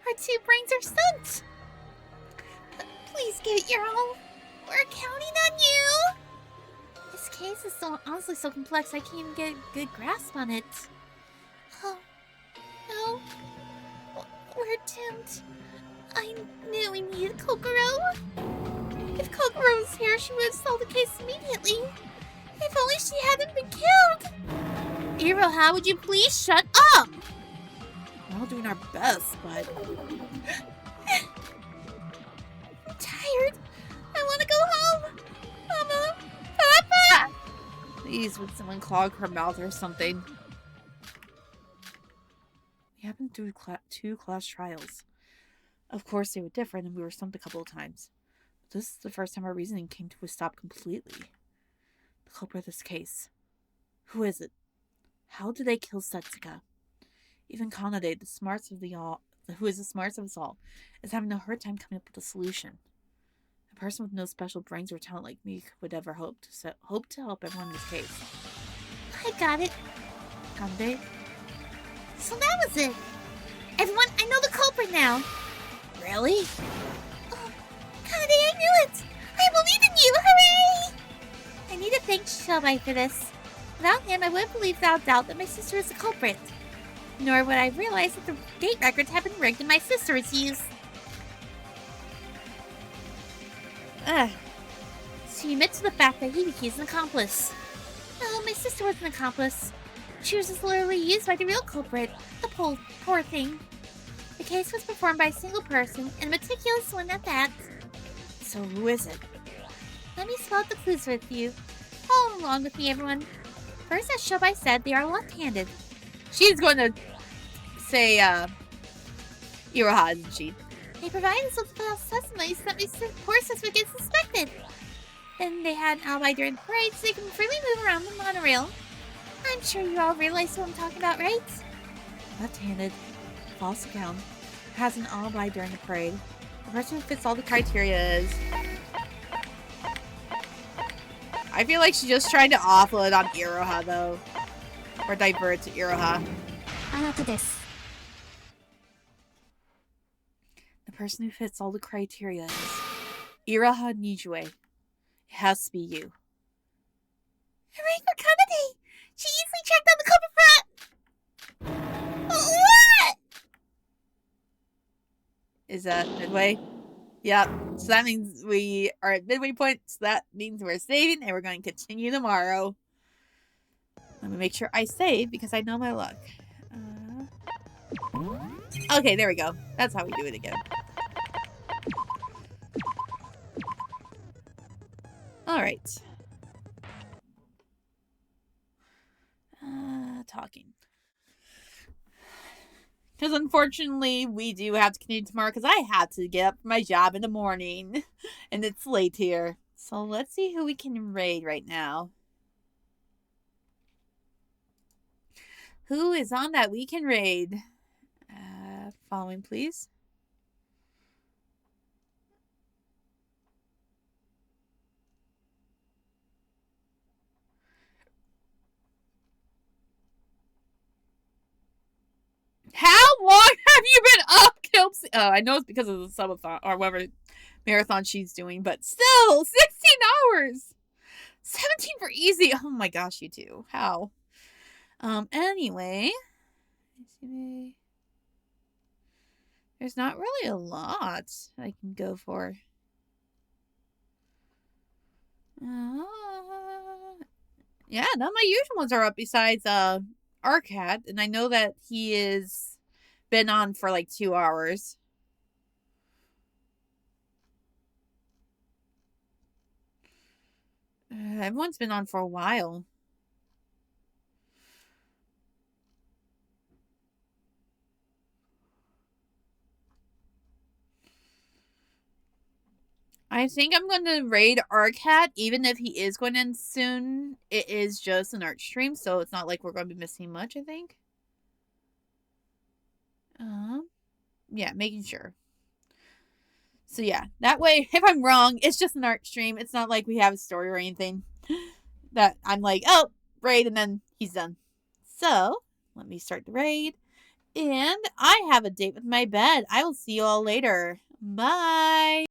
Our 2 brains are stumped. Please give it your all. We're counting on you. This case is honestly so complex I can't even get a good grasp on it. Oh, no. We're doomed. I knew we needed Kokoro. If Kokoro was here, she would have solved the case immediately. If only she hadn't been killed. Iroha, would you please shut up? We're all doing our best, but... I'm tired. I want to go home. Mama, Papa. Please, would someone clog her mouth or something? We happened through 2 class trials. Of course, they were different, and we were stumped a couple of times. But this is the first time our reasoning came to a stop completely. The culprit of this case. Who is it? How did they kill Setsuka? Even Kanade, who is the smartest of us all, is having a hard time coming up with a solution. A person with no special brains or talent like me would ever hope to help everyone in this case. I got it. Kanade? So that was it. Everyone, I know the culprit now. Really? Oh, Kanade, I knew it. I believe in you. Hooray! I need to thank Shobai for this. Without him, I would have believed without doubt that my sister is the culprit. Nor would I realize that the gate records had been rigged in my sister's use. She admits to the fact that Hibiki's an accomplice. No, my sister was an accomplice. She was just literally used by the real culprit, the poor thing. The case was performed by a single person, and a meticulous one at that. So who is it? Let me spell out the clues with you. Follow along with me, everyone. First, as Shobai said, they are left-handed. She's going to say, Iroha, isn't she? They provided us with false testimonies so that my poor sister would get suspected. Then they had an alibi during the parade so they can freely move around the monorail. I'm sure you all realize what I'm talking about, right? Left-handed, false account, has an alibi during the parade. The person who fits all the criteria is... I feel like she's just trying to offload on Iroha, though. Or divert to Iroha. The person who fits all the criteria is Iroha Nijue. It has to be you. Hooray for Kanade! She easily tracked down the culprit for... What? Is that midway? Yep. So that means we are at midway point. So that means we're saving and we're going to continue tomorrow. Let me make sure I save because I know my luck. Okay, there we go. That's how we do it again. Alright. Talking. Because unfortunately, we do have to continue tomorrow because I have to get up for my job in the morning. And it's late here. So let's see who we can raid right now. Who is on that weekend raid? Following, please. How long have you been up, Kelsey? Oh, I know it's because of the subathon or whatever marathon she's doing, but still, 16 hours. 17 for easy. Oh my gosh, you two. How? Anyway. There's not really a lot I can go for. Yeah, none of my usual ones are up besides Arcat, and I know that he is been on for like 2 hours. Everyone's been on for a while. I think I'm going to raid Arcat, even if he is going to end soon. It is just an art stream, so it's not like we're going to be missing much, I think. Yeah, making sure. So yeah, that way, if I'm wrong, it's just an art stream. It's not like we have a story or anything that I'm like, oh, raid, and then he's done. So, let me start the raid. And I have a date with my bed. I will see you all later. Bye.